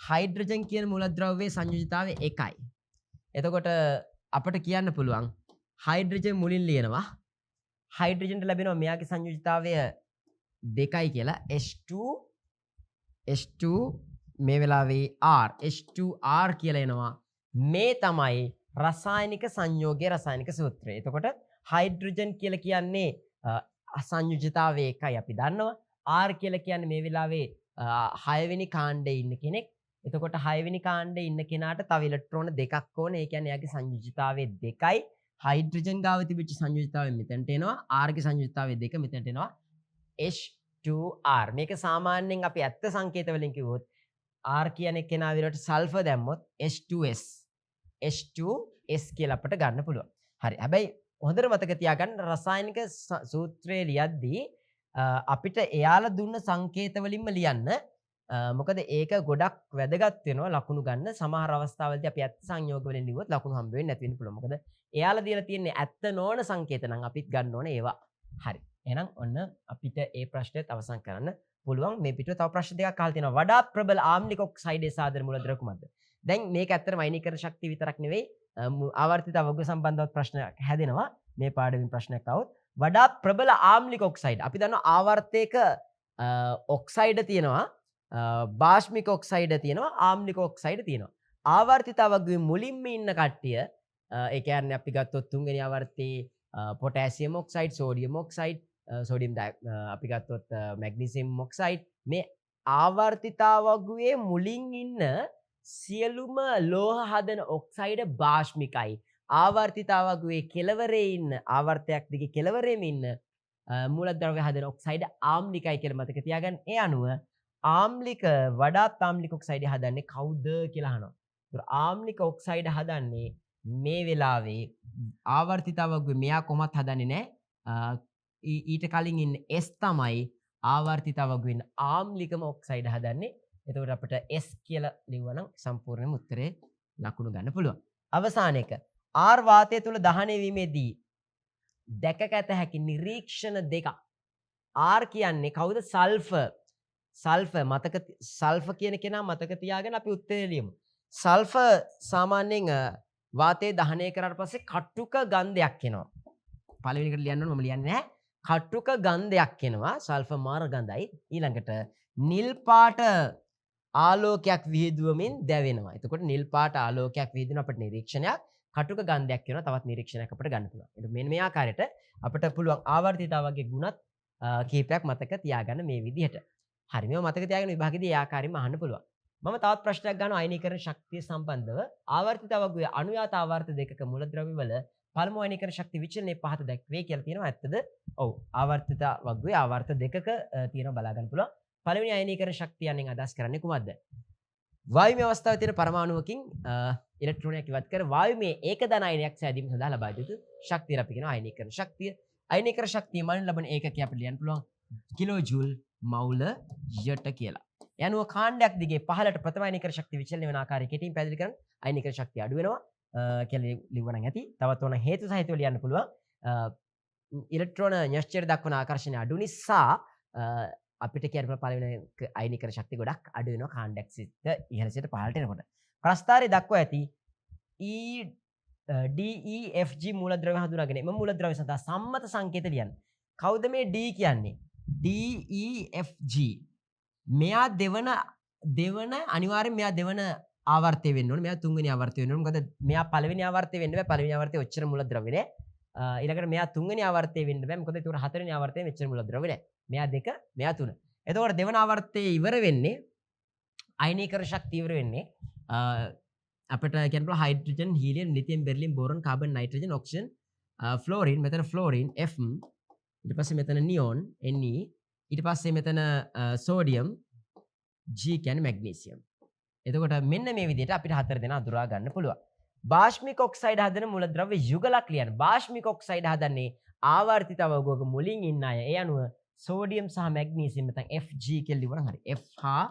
හයිඩ්‍රජන් කියන මූලද්‍රව්‍යයේ සංයුජිතාවය 1යි. එතකොට අපිට කියන්න පුළුවන් හයිඩ්‍රජන් මුලින් ලියනවා. හයිඩ්‍රජන්ට ලැබෙනවා මෙයාගේ සංයුජිතාවය 2යි කියලා. H2 මේ වෙලාවේ R H2R කියලා එනවා. මේ තමයි රසායනික සංයෝගයේ රසායනික සූත්‍රය. එතකොට හයිඩ්‍රජන් කියලා කියන්නේ සංයුජිතාවය 1යි අපි දන්නවා. R කියලා කියන්නේ මේ වෙලාවේ 6 වෙනි කාණ්ඩයේ ඉන්න කෙනෙක්. එතකොට 6 වෙනි කාණ්ඩයේ ඉන්න කෙනාට තව ඉලෙක්ට්‍රෝන දෙකක් ඕනේ. ඒ කියන්නේ එයාගේ සංයුජිතාවය 2යි. හයිඩ්‍රජන් ගාව තිබිච්ච සංයුජිතාවය මෙතනට එනවා. R ගේ සංයුජිතාවය 2 මෙතනට එනවා. H2R. මේක සාමාන්‍යයෙන් අපි ඇත්ත සංකේත වලින් කිව්වොත් R කියන කෙනා විරට සල්ෆර් දැම්මොත් H2S කියලා අපිට ගන්න පුළුවන්. හරි. හැබැයි හොඳට මතක තියාගන්න රසායනික සූත්‍රය ලියද්දී අපිට එයාලා දුන්න සංකේත වලින්ම ලියන්න. මොකද ඒක ගොඩක් වැදගත් වෙනවා ලකුණු ගන්න. සමහර අවස්ථාවලදී අපි ඇත්ත සංයෝග වලින් ලිව්වොත් ලකුණු හම්බ වෙන්නේ නැති වෙන්න පුළුවන්. මොකද එයාලා දීලා තියෙන්නේ ඇත්ත නොවන සංකේත නම් අපිත් ගන්න ඕනේ ඒවා. හරි. එහෙනම් ඔන්න අපිට මේ ප්‍රශ්නෙත් අවසන් කරන්න පුළුවන්. මේ පිටුව තව ප්‍රශ්න දෙකක් අහලා තියෙනවා. වඩාත් ප්‍රබල ආම්ලික ඔක්සයිඩේ සාදර මූලද්‍රව්‍ය කුමක්ද? දැන් මේක ඇත්තටම අයනීකරණ ශක්තිය විතරක් නෙවෙයි ආවර්තිත අවග්ග සම්බන්ධවත් ප්‍රශ්නයක් හැදෙනවා. මේ පාඩමින් ප්‍රශ්නයක් આવොත් වඩාත් ප්‍රබල ආම්ලික ඔක්සයිඩ්. අපි දන්නවා ආවර්තයක ඔක්සයිඩ් තියෙනවා. බාෂ්මික ඔක්සයිඩ් තියෙනවා. ආම්ලික ඔක්සයිඩ් තියෙනවා. ආවර්තිත අවග්ගයේ මුලින්ම ඉන්න කට්ටිය ඒ කියන්නේ අපි ගත්තොත් තුන්වෙනි ආවර්තයේ පොටෑසියම් ඔක්සයිඩ්, සෝඩියම් ඔක්සයිඩ්, අපි ගත්තොත් මැග්නීසියම් ඔක්සයිඩ්. මේ ආවර්තිතාවග්ගයේ මුලින් ඉන්න සියලුම ලෝහ හදන ඔක්සයිඩ් බාෂ්මිකයි. ආවර්තිතාවග්ගයේ කෙළවරේ ඉන්න ආවර්තයක් දිගේ කෙළවරේම ඉන්න මූලද්‍රව්‍ය හදන ඔක්සයිඩ් ආම්ලිකයි කියලා මතක තියාගන්න. ඒ අනුව ආම්ලික වඩාත් ආම්ලික ඔක්සයිඩ් හදන්නේ කවුද කියලා අහනවා. ඒතර ආම්ලික ඔක්සයිඩ් හදන්නේ මේ වෙලාවේ ආවර්තිතවගේ මෙයා කොහොමත් හදන්නේ නැහැ. ඊට කලින් ඉන්න S තමයි ආවර්තිතවගේ ඉන්න ආම්ලිකම ඔක්සයිඩ් හදන්නේ. එතකොට අපිට S කියලා ලිව්වනම් සම්පූර්ණයෙන්ම උත්තරේ ලකුණු ගන්න පුළුවන්. අවසාන එක R වාතය තුල දහනය වීමේදී දැකගත හැකි නිරීක්ෂණ දෙක. R කියන්නේ කවුද? සල්ෆර්. සල්ෆර් කියන කෙනා මතක තියාගෙන අපි උත්තරේ ලියමු. සල්ෆර් සාමාන්‍යයෙන් වාතයේ දහනය කරාට පස්සේ කටුක ගන්ධයක් එනවා. පළවෙනි එකට ලියන්න ඕන මම ලියන්නේ නැහැ. කටුක ගන්ධයක් එනවා. සල්ෆර් මාර ගඳයි. ඊළඟට නිල් පාට ආලෝකයක් විහිදුවමින් දැවෙනවා. එතකොට නිල් පාට ආලෝකයක් විහිදුවන අපිට නිරීක්ෂණයක් කටුක ගන්ධයක් වෙනවා. තවත් නිරීක්ෂණයක් අපිට ගන්න පුළුවන්. ඒක මෙන්න මේ ආකාරයට අපිට පුළුවන් ආවර්තිතාවගේ ගුණත් කීපයක් මතක තියාගන්න මේ විදිහට. හරි මේව මතක තියාගෙන විභාගෙදී ඒ ආකාරයෙන්ම අහන්න පුළුවන්. මම තවත් ප්‍රශ්නයක් ගන්නවා අයනීකරණ ශක්තිය සම්බන්ධව. ආවර්තිතාවගේ අනුයාත ආවර්ත දෙකක මූලද්‍රව්‍ය වල පළමු අයනීකරණ ශක්ති විචලනයේ පහත දැක්වේ කියලා තියෙනවා. ඇත්තද? ඔව්. ආවර්තිතාවගේ ආවර්ත දෙකක තියෙනවා බලා ගන්න පුළුවන්. පළවෙනි අයනීකරණ ශක්තියෙන් අදහස් කරන්නේ කුමක්ද? වායුමය අවස්ථාවේ තියෙන පරමාණුවකින් ඉලෙක්ට්‍රෝනයක් ඉවත් කර වායුමය ඒක ධන අයනයක් සෑදීම සඳහා ලබා යුතු ශක්තිය අපි කියනවා අයනීකරණ ශක්තිය. අයනීකරණ ශක්තිය මනින් ලබන ඒකකය අපිට ලියන්න පුළුවන් කිලෝ ජූල් මවුල යට කියලා. ඒ අනුව කාණ්ඩයක් දිගේ පහළට ප්‍රථම අයනීකරණ ශක්තිය විචලනය වෙන ආකාරය කෙටියෙන් පැහැදිලි කරන අයනීකරණ ශක්තිය අඩු වෙනවා කියලා ලිව්වනම් ඇති. තවත් ඕන හේතු සහිතව ලියන්න පුළුවන්. ඉලෙක්ට්‍රෝන න්‍යෂ්ටියට දක්වන ආකර්ෂණය අඩු නිසා අපිට කියන්න පළවෙනි අයනීකරණ ශක්තිය ගොඩක් අඩු වෙනවා කාණ්ඩයක් සිට ඉහළ සිට පහළට එනකොට. ප්‍රස්ථාරයේ දක්වා ඇති DEFG මූලද්‍රව්‍ය හඳුනාගෙන එම මූලද්‍රව්‍ය සඳහා සම්මත සංකේත ලියන්න. කවුද මේ D කියන්නේ? DEFG. මෙයා දෙවන අනිවාර්යෙන් මෙයා දෙවන ආවර්තය වෙන්න ඕනේ. මෙයා තුන්වෙනි ආවර්තය වෙන්න ඕනේ. මොකද මෙයා පළවෙනි ආවර්තය වෙන්න බෑ. පළවෙනි ආවර්තය ඔච්චර මූලද්‍රව්‍ය නෑ. ඊළඟට මෙයා තුන්වෙනි ආවර්තය වෙන්න බෑ. මොකද ඒක හතරවෙනි ආවර්තයේ මෙච්චර මූලද්‍රව්‍ය නෑ. මෙයා 2 මෙයා 3. එතකොට දෙවන ආවර්තයේ ඉවර වෙන්නේ අයනීකරණ ශක්තිය ඉවර වෙන්නේ අපිට කියන්න පුළුවන් hydrogen, helium, lithium, beryllium, boron, carbon, nitrogen, oxygen, fluorine, මෙතන ෆ්ලෝරින් F, ඊට පස්සේ මෙතන නියෝන් Ne, ඊට පස්සේ මෙතන සෝඩියම් G කියන්නේ මැග්නීසියම්. එතකොට මෙන්න මේ විදිහට අපිට හතර දෙනා අඳුරා ගන්න පුළුවන්. බාෂ්මික ඔක්සයිඩ් හදන මූලද්‍රව්‍ය යුගලක් ලියන්න. බාෂ්මික ඔක්සයිඩ් හදන්නේ ආවර්තිත අවගෝග මුලින් ඉන්න අය. ඒ අනුව සෝඩියම් සහ මැග්නීසියම් නැත්නම් FG කියලා ලියවනම් හරි. F හා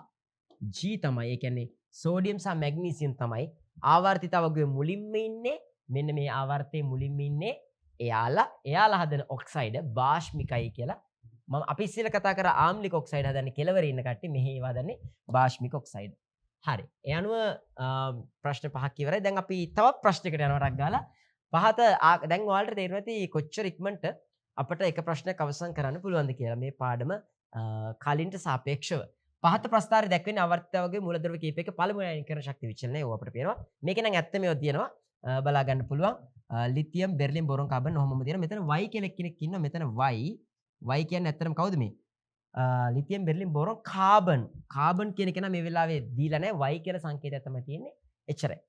G තමයි. ඒ කියන්නේ සෝඩියම් සහ මැග්නීසියම් තමයි ආවර්තිත අවගෝග මුලින්ම ඉන්නේ. මෙන්න මේ ආවර්තයේ මුලින්ම ඉන්නේ එයාලා හදන ඔක්සයිඩ් බාෂ්මිකයි කියලා. අපි ඉස්සෙල්ලා කතා කරා ආම්ලික ඔක්සයිඩ් හදන්නේ කෙලවරේ ඉන්න කට්ටිය. මෙහි ඒවා හදන්නේ බාෂ්මික ඔක්සයිඩ්. හරි. ඒ අනුව ප්‍රශ්න පහක් ඉවරයි. දැන් අපි තවත් ප්‍රශ්නයකට යනවා ටක් ගාලා. පහත දැන් ඔයාලට තේරෙනවා ඇති කොච්චර ඉක්මනට අපිට එක ප්‍රශ්නයක් අවසන් කරන්න පුළුවන්ද කියලා මේ පාඩම කලින්ට සාපේක්ෂව. පහත ප්‍රස්තාරය දැක්වෙන්නේ ආවර්තිතවගේ මූලද්‍රව්‍ය කීපයක පළමු අයනීකරණ ශක්ති විචලනය ඕව අපිට පේනවා. මේකේ නම් ඇත්ත මේවා තියෙනවා. බලා ගන්න පුළුවන්. ලිතියම්, බෙරිලියම්, බෝරෝන්, කාබන් ඔහොමම තියෙනවා. මෙතන Y කියලා කෙනෙක් ඉන්නවා. මෙතන Y කියන්නේ ඇත්තටම කවුද මේ? Lithium, beryllium, boron, carbon. Carbon කියන එක නම් මේ වෙලාවේ දීලා නැහැ. Y කියලා සංකේතයක් තමයි තියෙන්නේ. එච්චරයි.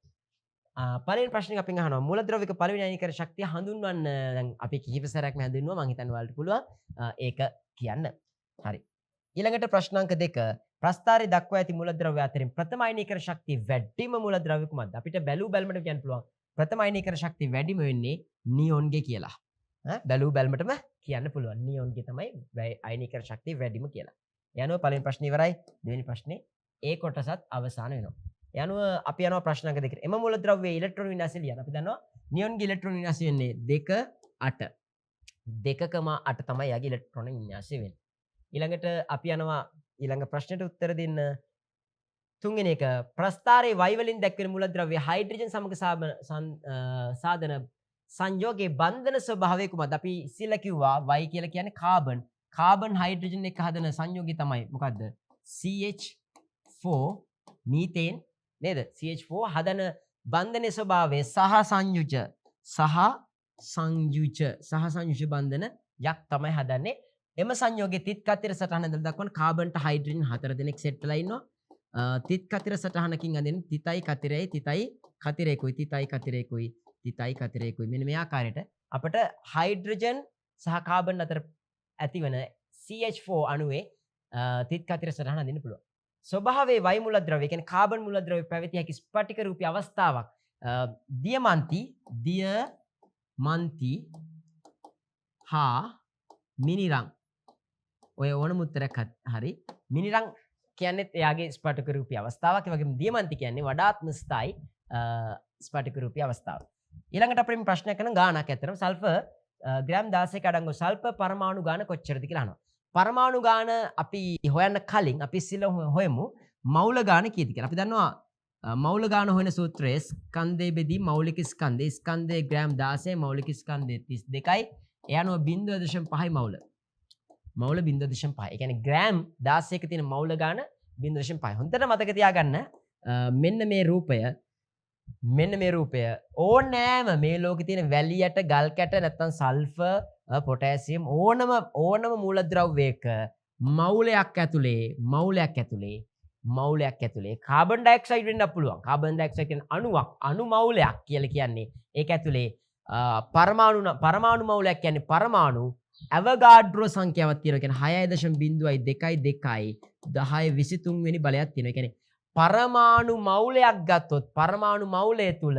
පළවෙනි ප්‍රශ්නේ අපෙන් අහනවා මූලද්‍රව්‍යක පළවෙනි අයනීකරණ ශක්තිය හඳුන්වන්න. දැන් අපි කිහිප සැරයක්ම හඳුන්වුවා. මම හිතන්නේ ඔයාලට පුළුවන් ඒක කියන්න. හරි. ඊළඟට ප්‍රශ්නාංක 2 ප්‍රස්ථාරයේ දක්වා ඇති මූලද්‍රව්‍ය අතරින් ප්‍රථම අයනීකරණ ශක්තිය වැඩිම මූලද්‍රව්‍ය කුමක්ද? අපිට බැලුමටම කියන්න පුළුවන් ප්‍රථම අයනීකරණ ශක්තිය වැඩිම වෙන්නේ නියොන්ගේ කියලා. බැලුමටම කියන්න පුළුවන් නියොන්ගේ තමයි අයනීකරණ ශක්තිය වැඩිම කියලා. ඒ අනුව පළවෙනි ප්‍රශ්නේ ඉවරයි. දෙවෙනි ප්‍රශ්නේ ඒ කොටසත් අවසන් වෙනවා. ඒ අනුව අපි යනවා ප්‍රශ්නාංක 2ට. එම මූලද්‍රව්‍යයේ ඉලෙක්ට්‍රෝන වින්‍යාසය ලියන්න. අපි දන්නවා නියොන්ගේ ඉලෙක්ට්‍රෝන වින්‍යාසය වෙන්නේ 2 8. 2,8 තමයි යාගේ ඉලෙක්ට්‍රෝන වින්‍යාසය වෙන්නේ. ඊළඟට අපි යනවා ඊළඟ ප්‍රශ්නෙට උත්තර දෙන්න. තුන්වෙනි එක ප්‍රස්ථාරයේ Y වලින් දැක්වෙන මූලද්‍රව්‍ය හයිඩ්‍රජන් සමග සාධන සංයෝගයේ බන්ධන ස්වභාවය කුමක්ද? අපි ඉස්සෙල්ලා කිව්වා Y කියලා කියන්නේ කාබන්. කාබන් හයිඩ්‍රජන් එක හදන සංයෝගය තමයි මොකද්ද? CH4 මීතේන් නේද? CH4 හදන බන්ධනයේ ස්වභාවය සහ සංයුජ බන්ධනයක් තමයි හදන්නේ. එම සංයෝගයේ තිත් කතිර සටහන දක්වන කාබන්ට හයිඩ්‍රජන් 4 දෙනෙක් සෙට් වෙලා ඉන්නවා. තිත් කතිර සටහනකින් අඳින තිතයි කතිරයයි තිතයි කතිරයකුයි මෙන්න මේ ආකාරයට අපිට හයිඩ්‍රජන් සහ කාබන් අතර ඇතිවන CH4 අණුවේ තිත් කතිර සටහන අඳින්න පුළුවන්. ස්වභාවයේ වයි මූලද්‍රව්‍ය කියන්නේ කාබන් මූලද්‍රව්‍ය පැවතිය හැකි ස්පටික රූපී අවස්ථාවක් දියමන්ති හා මිනිරං ඔය ඕනම උත්තරයක් හරි මිනිරං කියන්නේ එයාගේ ස්පටික රූපී අවස්ථාවක්. ඒ වගේම දියමන්ති කියන්නේ වඩාත්ම ස්ථායි ස්පටික රූපී අවස්ථාවක්. ඊළඟට අපිට මේ ප්‍රශ්නයක් කරන ගානක් ඇත්තටම සල්ෆර් ග්‍රෑම් 16ක අඩංගු සල්ෆර් පරමාණු ගාන කොච්චරද කියලා අහනවා. පරමාණු ගාන අපි හොයන්න කලින් අපි ඉස්සෙල්ලා හොයමු මෞල ගාන කීයද කියලා. අපි දන්නවා මෞල ගාන හොයන සූත්‍රයේ ස්කන්ධය බෙදී මෞලික ස්කන්ධයේ ග්‍රෑම් 16 මෞලික ස්කන්ධය 32යි. ඒ අනුව 0.5යි මෞල. මෞල 0.5. ඒ කියන්නේ ග්‍රෑම් 16ක තියෙන මෞල ගාන 0.5. හොඳට මතක තියාගන්න මෙන්න මේ රූපය ඕනෑම මේ ලෝකේ තියෙන වැලියට ගල් කැට නැත්නම් සල්ෆර් පොටෑසියම් ඕනම මූලද්‍රව්‍යයක මෞලයක් ඇතුලේ කාබන් ඩයොක්සයිඩ් වෙන්නත් පුළුවන්. කාබන් ඩයොක්සයිඩ් කියන අණුවක් අණු මෞලයක් කියලා කියන්නේ ඒක ඇතුලේ පරමාණු මෞලයක් කියන්නේ පරමාණු ඇවගාඩ්‍රෝ සංඛ්‍යාවක් තියෙනවා. කියන්නේ 6.22 1023 වෙනි බලයක් තියෙනවා. ඒ කියන්නේ පරමාණු මෞලයක් ගත්තොත් පරමාණු මෞලය තුල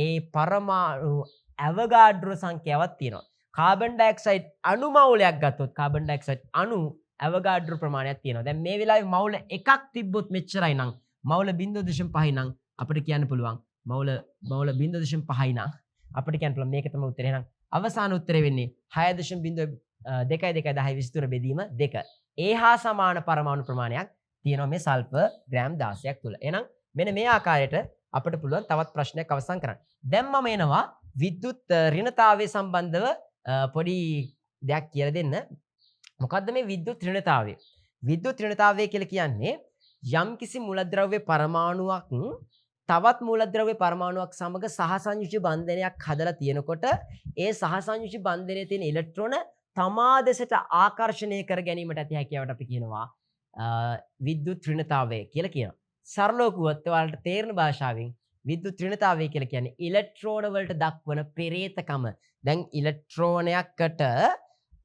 ඒ පරමාණු ඇවගාඩ්‍රෝ සංඛ්‍යාවක් තියෙනවා. කාබන් ඩයොක්සයිඩ් අණු මෞලයක් ගත්තොත් කාබන් ඩයොක්සයිඩ් අණු ඇවගාඩ්‍රෝ ප්‍රමාණයක් තියෙනවා. දැන් මේ වෙලාවේ මෞල එකක් තිබ්බොත් මෙච්චරයි නම් මෞල 0.5යි නම් අපිට කියන්න පුළුවන් මෞල 0.5යි නම් අපිට කියන්න පුළුවන් මේක තමයි උත්තරේ. එහෙනම් අවසාන උත්තරේ වෙන්නේ 6.22 බෙදීම 2. ඒ හා සමාන පරමාණු ප්‍රමාණයක් තියෙනවා මේ සල්ෆර් ග්‍රෑම් 16ක් තුල. එහෙනම් මෙන්න මේ ආකාරයට අපිට පුළුවන් තවත් ප්‍රශ්නයක් අවසන් කරන්න. දැන් මම එනවා විද්‍යුත් ඍණතාවය සම්බන්ධව පොඩි දෙයක් කියලා දෙන්න. මොකද්ද මේ විද්‍යුත් ඍණතාවය? විද්‍යුත් ඍණතාවය කියලා කියන්නේ යම්කිසි මූලද්‍රව්‍ය පරමාණුවක් තවත් මූලද්‍රව්‍ය පරමාණුවක් සමග සහසංයුති බන්ධනයක් හදලා තියෙනකොට ඒ සහසංයුති බන්ධනයේ තියෙන ඉලෙක්ට්‍රෝන තමා දෙසට ආකර්ෂණය කර ගැනීමට ඇති හැකියාවට අපි කියනවා විද්‍යුත් ඍණතාවය කියලා කියනවා. සරලව කිව්වොත් ඔයාලට තේරෙන භාෂාවෙන් විද්‍යුත් ඍණතාවය කියලා කියන්නේ ඉලෙක්ට්‍රෝන වලට දක්වන පෙරේතකම. දැන් ඉලෙක්ට්‍රෝනයකට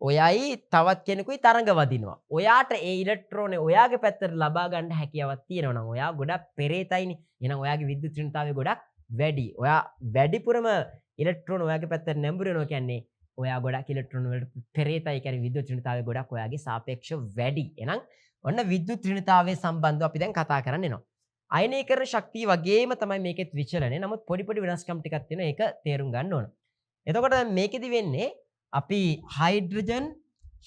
ඔයයි තවත් කෙනෙකුයි තරඟ වදිනවා. ඔයාට ඒ ඉලෙක්ට්‍රෝනේ ඔයාගේ පැත්තට ලබා ගන්න හැකියාවක් තියෙනවා නම් ඔයා ගොඩක් පෙරේතයිනේ. එහෙනම් ඔයාගේ විද්‍යුත් ඍණතාවය ගොඩක් වැඩි. ඔයා වැඩිපුරම ඉලෙක්ට්‍රෝන ඔයාගේ පැත්තට නැඹුරු වෙනවා කියන්නේ ඔයා ගොඩක් ඉලෙක්ට්‍රෝන වලට පෙරේතයි. කියන්නේ විද්‍යුත් ඍණතාවය ගොඩක් ඔයාගේ සාපේක්ෂව වැඩි. එහෙනම් ඔන්න විද්‍යුත් ඍණතාවය සම්බන්ධව අපි දැන් කතා කරන්න එනවා. අයනීකරණ ශක්තිය වගේම තමයි මේකෙත් විචලනය. නමුත් පොඩි වෙනස්කම් ටිකක් තියෙනවා. ඒක තේරුම් ගන්න ඕන. එතකොට දැන් මේකෙදි වෙන්නේ අපි හයිඩ්‍රජන්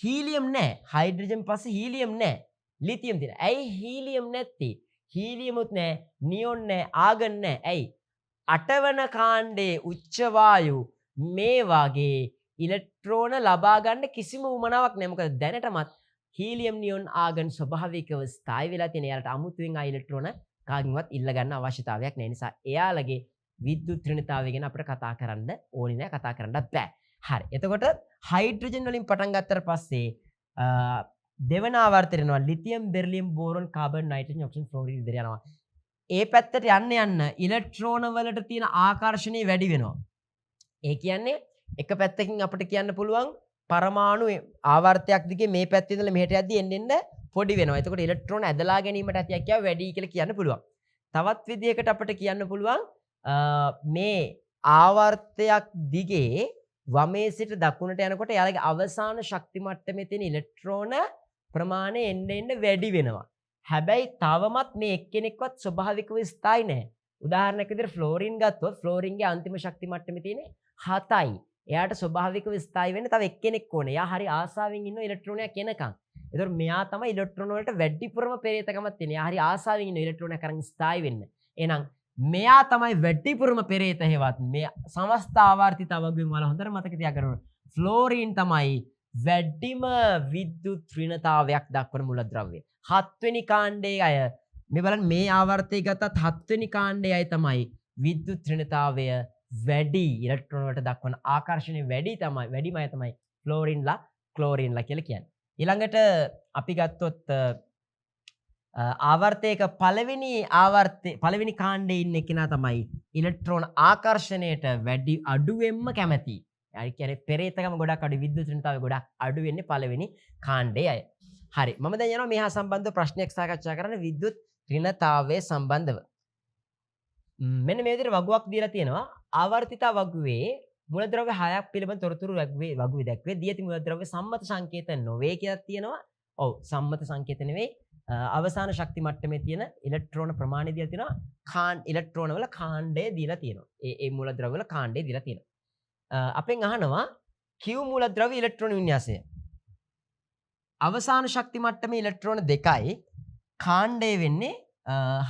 හීලියම් නැහැ. හයිඩ්‍රජන් පස්සේ හීලියම් නැහැ. ලිතියම් තියෙනවා. ඇයි හීලියම් නැත්තේ? හීලියමුත් නැහැ, නියොන් නැහැ, ආගන් නැහැ. ඇයි? අටවන කාණ්ඩයේ උච්ච වායු මේ වගේ ඉලෙක්ට්‍රෝන ලබා ගන්න කිසිම උවමනාවක් නැහැ. මොකද දැනටමත් හීලියම් නියොන් ආගන් ස්වභාවිකව ස්ථායි වෙලා තියෙන. එයාලට අමුතුවෙන් ආ ඉලෙක්ට්‍රෝන කාගෙන්වත් ඉල්ල ගන්න අවශ්‍යතාවයක් නැහැ. නිසා එයාලගේ විද්‍යුත් ඍණතාවය ගැන අපිට කතා කරන්න ඕනේ නැහැ. කතා කරන්නත් බෑ. හරි. එතකොට හයිඩ්‍රජන් වලින් පටන් ගත්තට පස්සේ දෙවන ආවර්තය යනවා lithium beryllium boron carbon nitrogen oxygen fluorine විදිහට යනවා. ඒ පැත්තට යන්න ඉලෙක්ට්‍රෝන වලට තියෙන ආකර්ෂණය වැඩි වෙනවා. ඒ කියන්නේ එක පැත්තකින් අපිට කියන්න පුළුවන් පරමාණු ආවර්තයක් දිගේ මේ පැත්තේ ඉඳලා මෙහෙට යද්දී එන්න පොඩි වෙනවා. එතකොට ඉලෙක්ට්‍රෝන ඇදලා ගැනීමට ඇති හැකියාව වැඩි කියලා කියන්න පුළුවන්. තවත් විදිහකට අපිට කියන්න පුළුවන් මේ ආවර්තයක් දිගේ වමේ සිට දකුණට යනකොට යාලගේ අවසාන ශක්ති මට්ටමේ තියෙන ඉලෙක්ට්‍රෝන ප්‍රමාණය එන්න වැඩි වෙනවා. හැබැයි තවමත් මේ එක්කෙනෙක්වත් ස්වභාවිකව ස්ථායි නැහැ. උදාහරණයක් විදිහට ෆ්ලෝරින් ගත්තොත් ෆ්ලෝරින්ගේ අන්තිම ශක්ති මට්ටමේ තියෙන්නේ 7යි. එයාට ස්වභාවිකව ස්ථායි වෙන්න තව එක්කෙනෙක් ඕනේ. එයා හරි ආසාවෙන් ඉන්න ඉලෙක්ට්‍රෝනයක් එනකන්. ඒතකොට මෙයා තමයි ඉලෙක්ට්‍රෝන වලට වැඩිපුරම පෙරේතකමක් තියෙන. එයා හරි ආසාවෙන් ඉන්න ඉලෙක්ට්‍රෝනයක් අරන් ස්ථායි වෙන්න. එහෙනම් මෙයා තමයි වැඩිපුරම පෙරේත හේවත් මේ සමස්ත ආවර්තිත අවගුවන් වල හොඳට මතක තියාගන්න. ෆ්ලෝරින් තමයි වැඩිම විද්‍යුත් ඍණතාවයක් දක්වන මූලද්‍රව්‍ය. 7 වෙනි කාණ්ඩයේ අය මේ බලන්න මේ ආවර්තය ගත්තත් 7 වෙනි කාණ්ඩයේ අය තමයි විද්‍යුත් ඍණතාවය වැඩි ඉලෙක්ට්‍රෝන වලට දක්වන ආකර්ෂණය වැඩිම අය තමයි ෆ්ලෝරින්ලා ක්ලෝරින්ලා කියලා කියන්නේ. ඊළඟට අපි ගත්තොත් ආවර්තයක පළවෙනි කාණ්ඩයේ ඉන්න කෙනා තමයි ඉලෙක්ට්‍රෝන ආකර්ෂණයට වැඩි අඩුවෙන්ම කැමති. ඒ කියන්නේ පෙරේතකම ගොඩක් අඩු විද්‍යුත් ඍණතාවය ගොඩක් අඩු වෙන්නේ පළවෙනි කාණ්ඩයේ අය. හරි. මම දැන් යනවා මේ හා සම්බන්ධව ප්‍රශ්නයක් සාකච්ඡා කරන්න විද්‍යුත් ඍණතාවය සම්බන්ධව. මෙන්න මේ විදිහට වගුවක් දීලා තියෙනවා. ආවර්තිත වගුවේ මූලද්‍රව්‍ය 6ක් පිළිබඳ තොරතුරු වගුවේ දැක්වේ. දී ඇති මූලද්‍රව්‍ය සම්මත සංකේත නොවේ කියලා තියෙනවා. ඔව් සම්මත සංකේත නෙවෙයි. අවසාන ශක්ති මට්ටමේ තියෙන ඉලෙක්ට්‍රෝන ප්‍රමාණය දීලා තියෙනවා. ඉලෙක්ට්‍රෝන වල කාණ්ඩය දීලා තියෙනවා. ඒ මූලද්‍රව්‍ය වල කාණ්ඩය දීලා තියෙනවා. අපෙන් අහනවා Q මූලද්‍රව්‍ය ඉලෙක්ට්‍රෝන වින්‍යාසය. අවසාන ශක්ති මට්ටමේ ඉලෙක්ට්‍රෝන 2යි කාණ්ඩය වෙන්නේ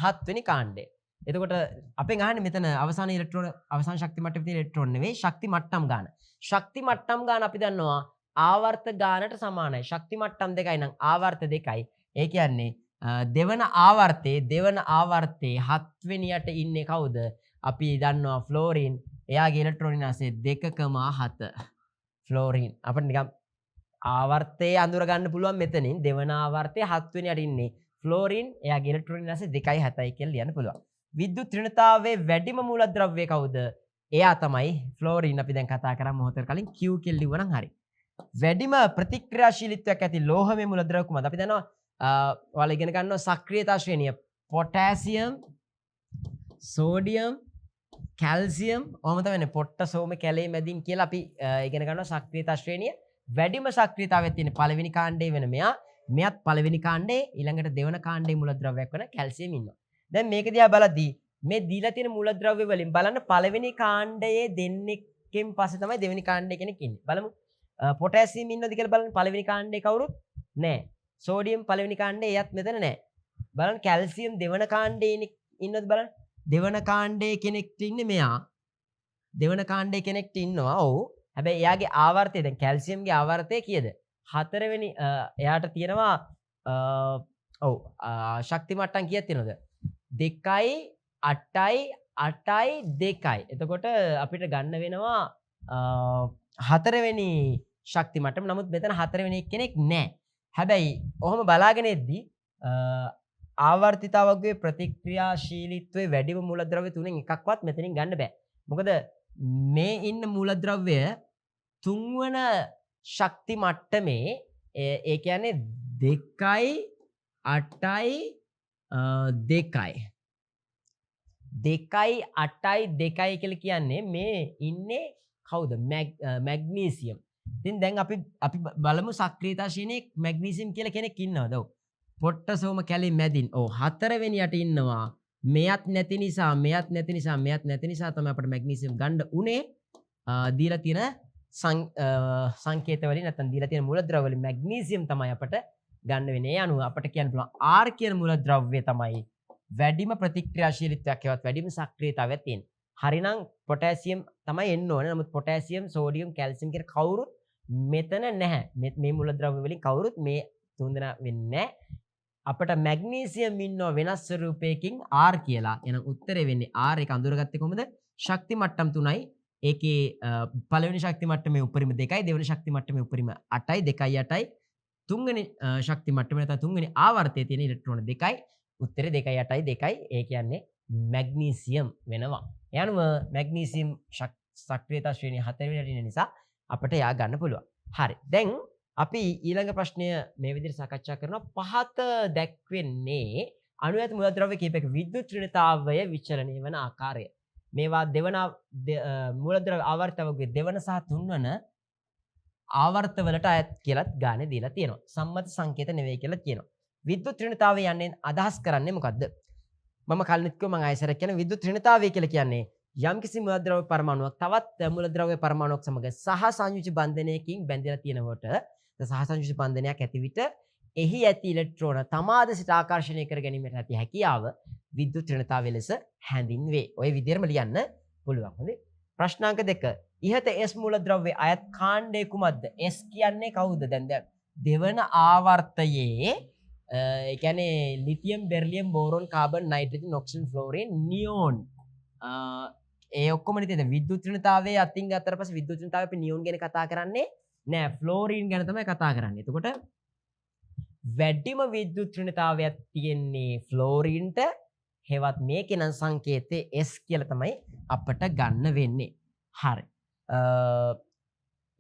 7 වෙනි කාණ්ඩය. එතකොට අපෙන් අහන්නේ මෙතන අවසාන ඉලෙක්ට්‍රෝන අවසාන ශක්ති මට්ටමේ තියෙන ඉලෙක්ට්‍රෝන නෙවෙයි ශක්ති මට්ටම් ගාන. ශක්ති මට්ටම් ගාන අපි දන්නවා ආවර්ත ගානට සමානයි. ශක්ති මට්ටම් 2යි නම් ආවර්ත 2යි. ඒ කියන්නේ දෙවන ආවර්තයේ 7 වෙනියට ඉන්නේ කවුද? අපි දන්නවා ෆ්ලෝරින්. එයාගේ ඉලෙක්ට්‍රෝන වින්‍යාසය 2,7. ෆ්ලෝරින්. අපිට නිකන් ආවර්තයේ අඳුර ගන්න පුළුවන් මෙතනින් දෙවන ආවර්තයේ 7 වෙනියට ඉන්නේ ෆ්ලෝරින්. එයාගේ ඉලෙක්ට්‍රෝන වින්‍යාසය 2.7යි කියලා ලියන්න පුළුවන්. විද්‍යුත් ඍණතාවයේ වැඩිම මූලද්‍රව්‍ය කවුද? එයා තමයි ෆ්ලෝරින්. අපි දැන් කතා කරා මොහොතකට කලින් Q කියලා ලිව්වනම් හරි. වැඩිම ප්‍රතික්‍රියාශීලීත්වයක් ඇති ලෝහමය මූලද්‍රව්‍ය කුමක්ද? අපි දන්නවා ඔයාලා ඉගෙන ගන්නවා සක්‍රියතා ශ්‍රේණිය. පොටෑසියම්, සෝඩියම්, කැල්සියම් ඔහොම තමයි පොට්ට සෝම කැලේ මැදින් කියලා අපි ඉගෙන ගන්නවා සක්‍රියතා ශ්‍රේණිය. වැඩිම සක්‍රියතාවයක් තියෙන පළවෙනි කාණ්ඩයේ වෙන මෙයා. මෙයත් පළවෙනි කාණ්ඩයේ ඊළඟට දෙවන කාණ්ඩයේ මූලද්‍රව්‍යයක් වෙන කැල්සියම් ඉන්නවා. දැන් මේක දිහා බලද්දී මේ දීලා තියෙන මූලද්‍රව්‍ය වලින් බලන්න පළවෙනි කාණ්ඩයේ දෙන්නෙක්ගෙන් පස්සේ තමයි දෙවෙනි කාණ්ඩයේ කෙනෙක් ඉන්නේ. බලමු. පොටෑසියම් ඉන්නවද කියලා බලන්න පළවෙනි කාණ්ඩයේ කවුරුත් නැහැ. සෝඩියම් පළවෙනි කාණ්ඩයේ එයත් මෙතන නැහැ. බලන්න කැල්සියම් දෙවන කාණ්ඩයේ ඉන්නවද බලන්න. දෙවන කාණ්ඩයේ කෙනෙක් ඉන්නේ මෙයා. දෙවන කාණ්ඩයේ කෙනෙක් ඉන්නවා. ඔව්. හැබැයි එයාගේ ආවර්තය දැන් කැල්සියම්ගේ ආවර්තය කීයද? 4 වෙනි එයාට තියෙනවා ඔව් ශක්ති මට්ටම් කීයක් තියෙනවද? 2යි 8යි 8යි 2යි. එතකොට අපිට ගන්න වෙනවා 4 වෙනි ශක්ති මට්ටම. නමුත් මෙතන 4 වෙනි කෙනෙක් නැහැ. හැබැයි ඔහොම බලාගෙන ඉද්දි ආවර්තිතාවකයේ ප්‍රතික්‍රියාශීලීත්වයේ වැඩිම මූලද්‍රව්‍ය තුනෙන් එකක්වත් මෙතනින් ගන්න බෑ. මොකද මේ ඉන්න මූලද්‍රව්‍ය තුන්වන ශක්ති මට්ටමේ ඒ කියන්නේ 2යි 8යි 2යි 2යි 8යි 2යි කියලා කියන්නේ මේ ඉන්නේ කවුද? මැග්නීසියම්. ඉතින් දැන් අපි බලමු සක්‍රියතා ශ්‍රේණියේ මැග්නීසියම් කියලා කෙනෙක් ඉන්නවද? ඔව්. පොට්ටසෝම කැලේ මැදින්. ඔව් 4 වෙනියට ඉන්නවා. මෙයත් නැති නිසා තමයි අපිට මැග්නීසියම් ගන්න උනේ. දීලා තියෙන සංකේත වලින් නැත්නම් දීලා තියෙන මූලද්‍රව්‍ය වලින් මැග්නීසියම් තමයි අපිට ගන්න වෙන්නේ. ඒ අනුව අපිට කියන්න පුළුවන් R කියන මූලද්‍රව්‍ය තමයි වැඩිම ප්‍රතික්‍රියාශීලීත්වයක් හෙවත් වැඩිම සක්‍රියතාවයක් තියෙන්නේ. හරිනම් පොටෑසියම් තමයි එන්න ඕනේ. නමුත් පොටෑසියම්, සෝඩියම්, කැල්සියම් කියන කවුරුත් මෙතන නැහැ. මේ මූලද්‍රව්‍ය වලින් කවුරුත් මේ තුන්දෙනා වෙන්නේ නැහැ. අපිට මැග්නීසියම් ඉන්නව වෙනස් ස්වරූපයකින් R කියලා. එහෙනම් උත්තරේ වෙන්නේ R. එක අඳුරගත්තේ කොහොමද? ශක්ති මට්ටම් 3යි. ඒකේ පළවෙනි ශක්ති මට්ටමේ උපරිම 2යි, දෙවෙනි ශක්ති මට්ටමේ උපරිම 8යි, 2යි 8යි. තුන්වෙනි ශක්ති මට්ටමේ නැත්නම් තුන්වෙනි ආවර්තයේ තියෙන ඉලෙක්ට්‍රෝන 2යි. උත්තරේ 2යි 8යි 2යි. ඒ කියන්නේ මැග්නීසියම් වෙනවා. ඒ අනුව මැග්නීසියම් සක්‍රියතා ශ්‍රේණිය 4 වෙනියට ඉන්න නිසා අපිට යා ගන්න පුළුවන්. හරි. දැන් අපි ඊළඟ ප්‍රශ්නය මේ විදිහට සාකච්ඡා කරනවා. පහත දැක්වෙන්නේ අණු ඇති මූලද්‍රව්‍ය කීපයක විද්‍යුත් ඍණතාවය විචලනය වන ආකාරය. මේවා දෙවන මූලද්‍රව්‍ය ආවර්තවගේ දෙවන සහ තුන්වන ආවර්තවලට අයත් කියලාත් ගානේ දීලා තියෙනවා. සම්මත සංකේත නෙවෙයි කියලා කියනවා. විද්‍යුත් ඍණතාවය යන්නේ අදහස් කරන්නේ මොකද්ද? මම කලින් කිව්වා මම ආයෙසරක් කියන විද්‍යුත් ඍණතාවය කියලා කියන්නේ යම්කිසි මූලද්‍රව්‍ය පරමාණුවක් තවත් මූලද්‍රව්‍ය පරමාණුවක් සමග සහ සංයුති බන්ධනයකින් බැඳලා තියෙනකොට සහ සංයුති බන්ධනයක් ඇති විට එහි ඇති ඉලෙක්ට්‍රෝන තමාද සිට ආකර්ෂණය කර ගැනීමට ඇති හැකියාව විද්‍යුත් ඍණතාවය ලෙස හැඳින්වේ. ඔය විදිහටම ලියන්න පුළුවන්. හොඳයි. ප්‍රශ්නාංක 2. ඉහත S මූලද්‍රව්‍ය අයත් කාණ්ඩය කුමක්ද? S කියන්නේ කවුද? දැන් දෙවන ආවර්තයේ ඒ කියන්නේ lithium, beryllium, boron, carbon, nitrogen, oxygen, fluorine, neon ඒ ඔක්කොම නේද විද්‍යුත් ඍණතාවයේ අතින් ගත්තට පස්සේ විද්‍යුත් ඍණතාවය අපි නියෝන් ගැන කතා කරන්නේ නෑ, ෆ්ලෝරින් ගැන තමයි කතා කරන්නේ. එතකොට වැඩිම විද්‍යුත් ඍණතාවයක් තියෙන්නේ ෆ්ලෝරින්ට. හෙවත් මේකේ නම් සංකේතය S කියලා තමයි අපිට ගන්න වෙන්නේ. හරි.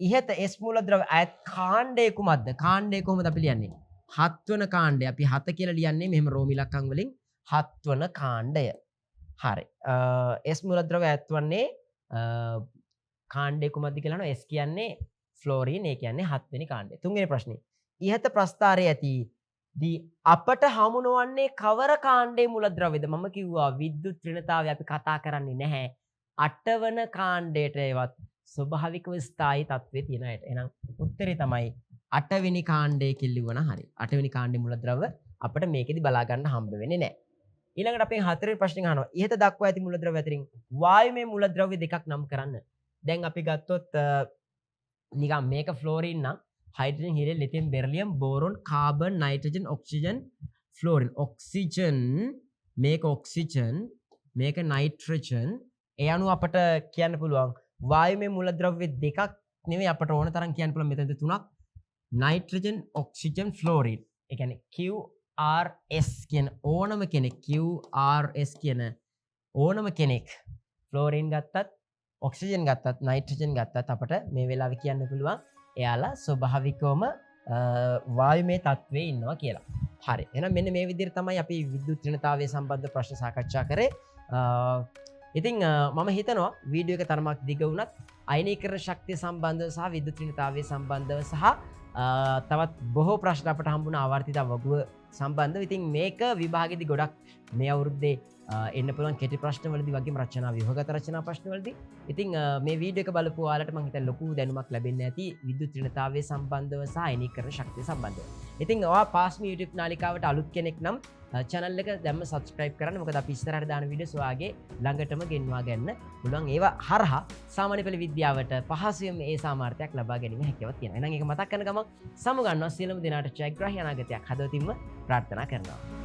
ඉහත S මූලද්‍රව්‍ය අයත් කාණ්ඩය කුමක්ද? කාණ්ඩය කොහොමද අපි ලියන්නේ? 7 වන කාණ්ඩය. අපි 7 කියලා ලියන්නේ මෙහෙම රෝම ඉලක්කම් වලින් 7 වන කාණ්ඩය. හරි. S මූලද්‍රව්‍ය අයත් වන්නේ කාණ්ඩය කුමක්ද කියලා අහනවා. S කියන්නේ ෆ්ලෝරින්, ඒ කියන්නේ 7 වෙනි කාණ්ඩය. තුන්වෙනි ප්‍රශ්නේ. ඉහත ප්‍රස්ථාරයේ ඇති අපට හමු නොවන්නේ කවර කාණ්ඩයේ මූලද්‍රව්‍යද? මම කිව්වා විද්‍යුත් ඍණතාවය අපි කතා කරන්නේ නැහැ. 8 වන කාණ්ඩයට ඒවත් ස්වභාවිකව ස්ථායි තත්ත්වයේ තියෙන අයට. එහෙනම් උත්තරේ තමයි 8 වෙනි කාණ්ඩය කිල්ලුවන හරි. 8 වෙනි කාණ්ඩයේ මූලද්‍රව්‍ය අපිට මේකෙදි බලා ගන්න හම්බ වෙන්නේ නැහැ. ඊළඟට අපෙන් 4 වෙනි ප්‍රශ්නේ අහනවා. ඉහත දක්වා ඇති මූලද්‍රව්‍ය අතරින් වායුමය මූලද්‍රව්‍ය දෙකක් නම් කරන්න. දැන් අපි ගත්තොත් නිකන් මේක ෆ්ලෝරින් නම් hydrogen helium lithium beryllium boron carbon nitrogen oxygen fluorine oxygen මේක ඔක්සිජන් මේක නයිට්‍රජන් ඒ අනුව අපට කියන්න පුළුවන් වායුමය මූලද්‍රව්‍ය දෙකක් නෙවෙයි අපට ඕන තරම් කියන්න පුළුවන් මෙතනද තුනක් නයිට්‍රජන් ඔක්සිජන් ෆ්ලෝරින් ඒ කියන්නේ QRS කියන ඕනම කෙනෙක් QRS කියන ඕනම කෙනෙක් ෆ්ලෝරින් ගත්තත් ඔක්සිජන් ගත්තත් නයිට්‍රජන් ගත්තත් අපට මේ වෙලාවේ කියන්න පුළුවන් එයාලා ස්වභාවිකවම වායුමය තත්ත්වයේ ඉන්නවා කියලා. හරි. එහෙනම් මෙන්න මේ විදිහට තමයි අපි විද්‍යුත් ඍණතාවය සම්බන්ධ ප්‍රශ්න සාකච්ඡා කරේ. ඉතින් මම හිතනවා වීඩියෝ එක තරමක් දිග වුණත් අයනීකරණ ශක්තිය සම්බන්ධව සහ විද්‍යුත් ඍණතාවය සම්බන්ධව සහ තවත් බොහෝ ප්‍රශ්න අපට හම්බුණා ආවර්තිත වගුව සම්බන්ධව. ඉතින් මේක විභාගෙදි ගොඩක් මේ අවුරුද්දේ එන්න පුළුවන් කෙටි ප්‍රශ්න වලදී වගේම රචනා ව්‍යුහගත රචනා ප්‍රශ්න වලදී. ඉතින් මේ වීඩියෝ එක බලපු ඔයාලට මම හිතන්නේ ලොකු දැනුමක් ලැබෙන්න ඇති විද්‍යුත් ඍණතාවය සම්බන්ධව සහ අයනීකරණ ශක්තිය සම්බන්ධව. ඉතින් ඔයා පාස්මි YouTube නාලිකාවට අලුත් කෙනෙක් නම් channel එක දැම්ම subscribe කරන්න. මොකද අපි ඉස්සරහට දාන වීඩියෝස් ඔයාගේ ළඟටම ගෙන්වා ගන්න පුළුවන්. ඒවා හරහා සාමාන්‍ය පෙළ විද්‍යාවට පහසුවෙන් ඒ සාමර්ථ්‍යයක් ලබා ගැනීම හැකියාවක් තියෙනවා. එහෙනම් ඒක මතක් කරන ගමන් සමුගන්නවා සියලුම දෙනාට ජයග්‍රාහී අනාගතයක් හදවතින්ම ප්‍රාර්ථනා කරනවා.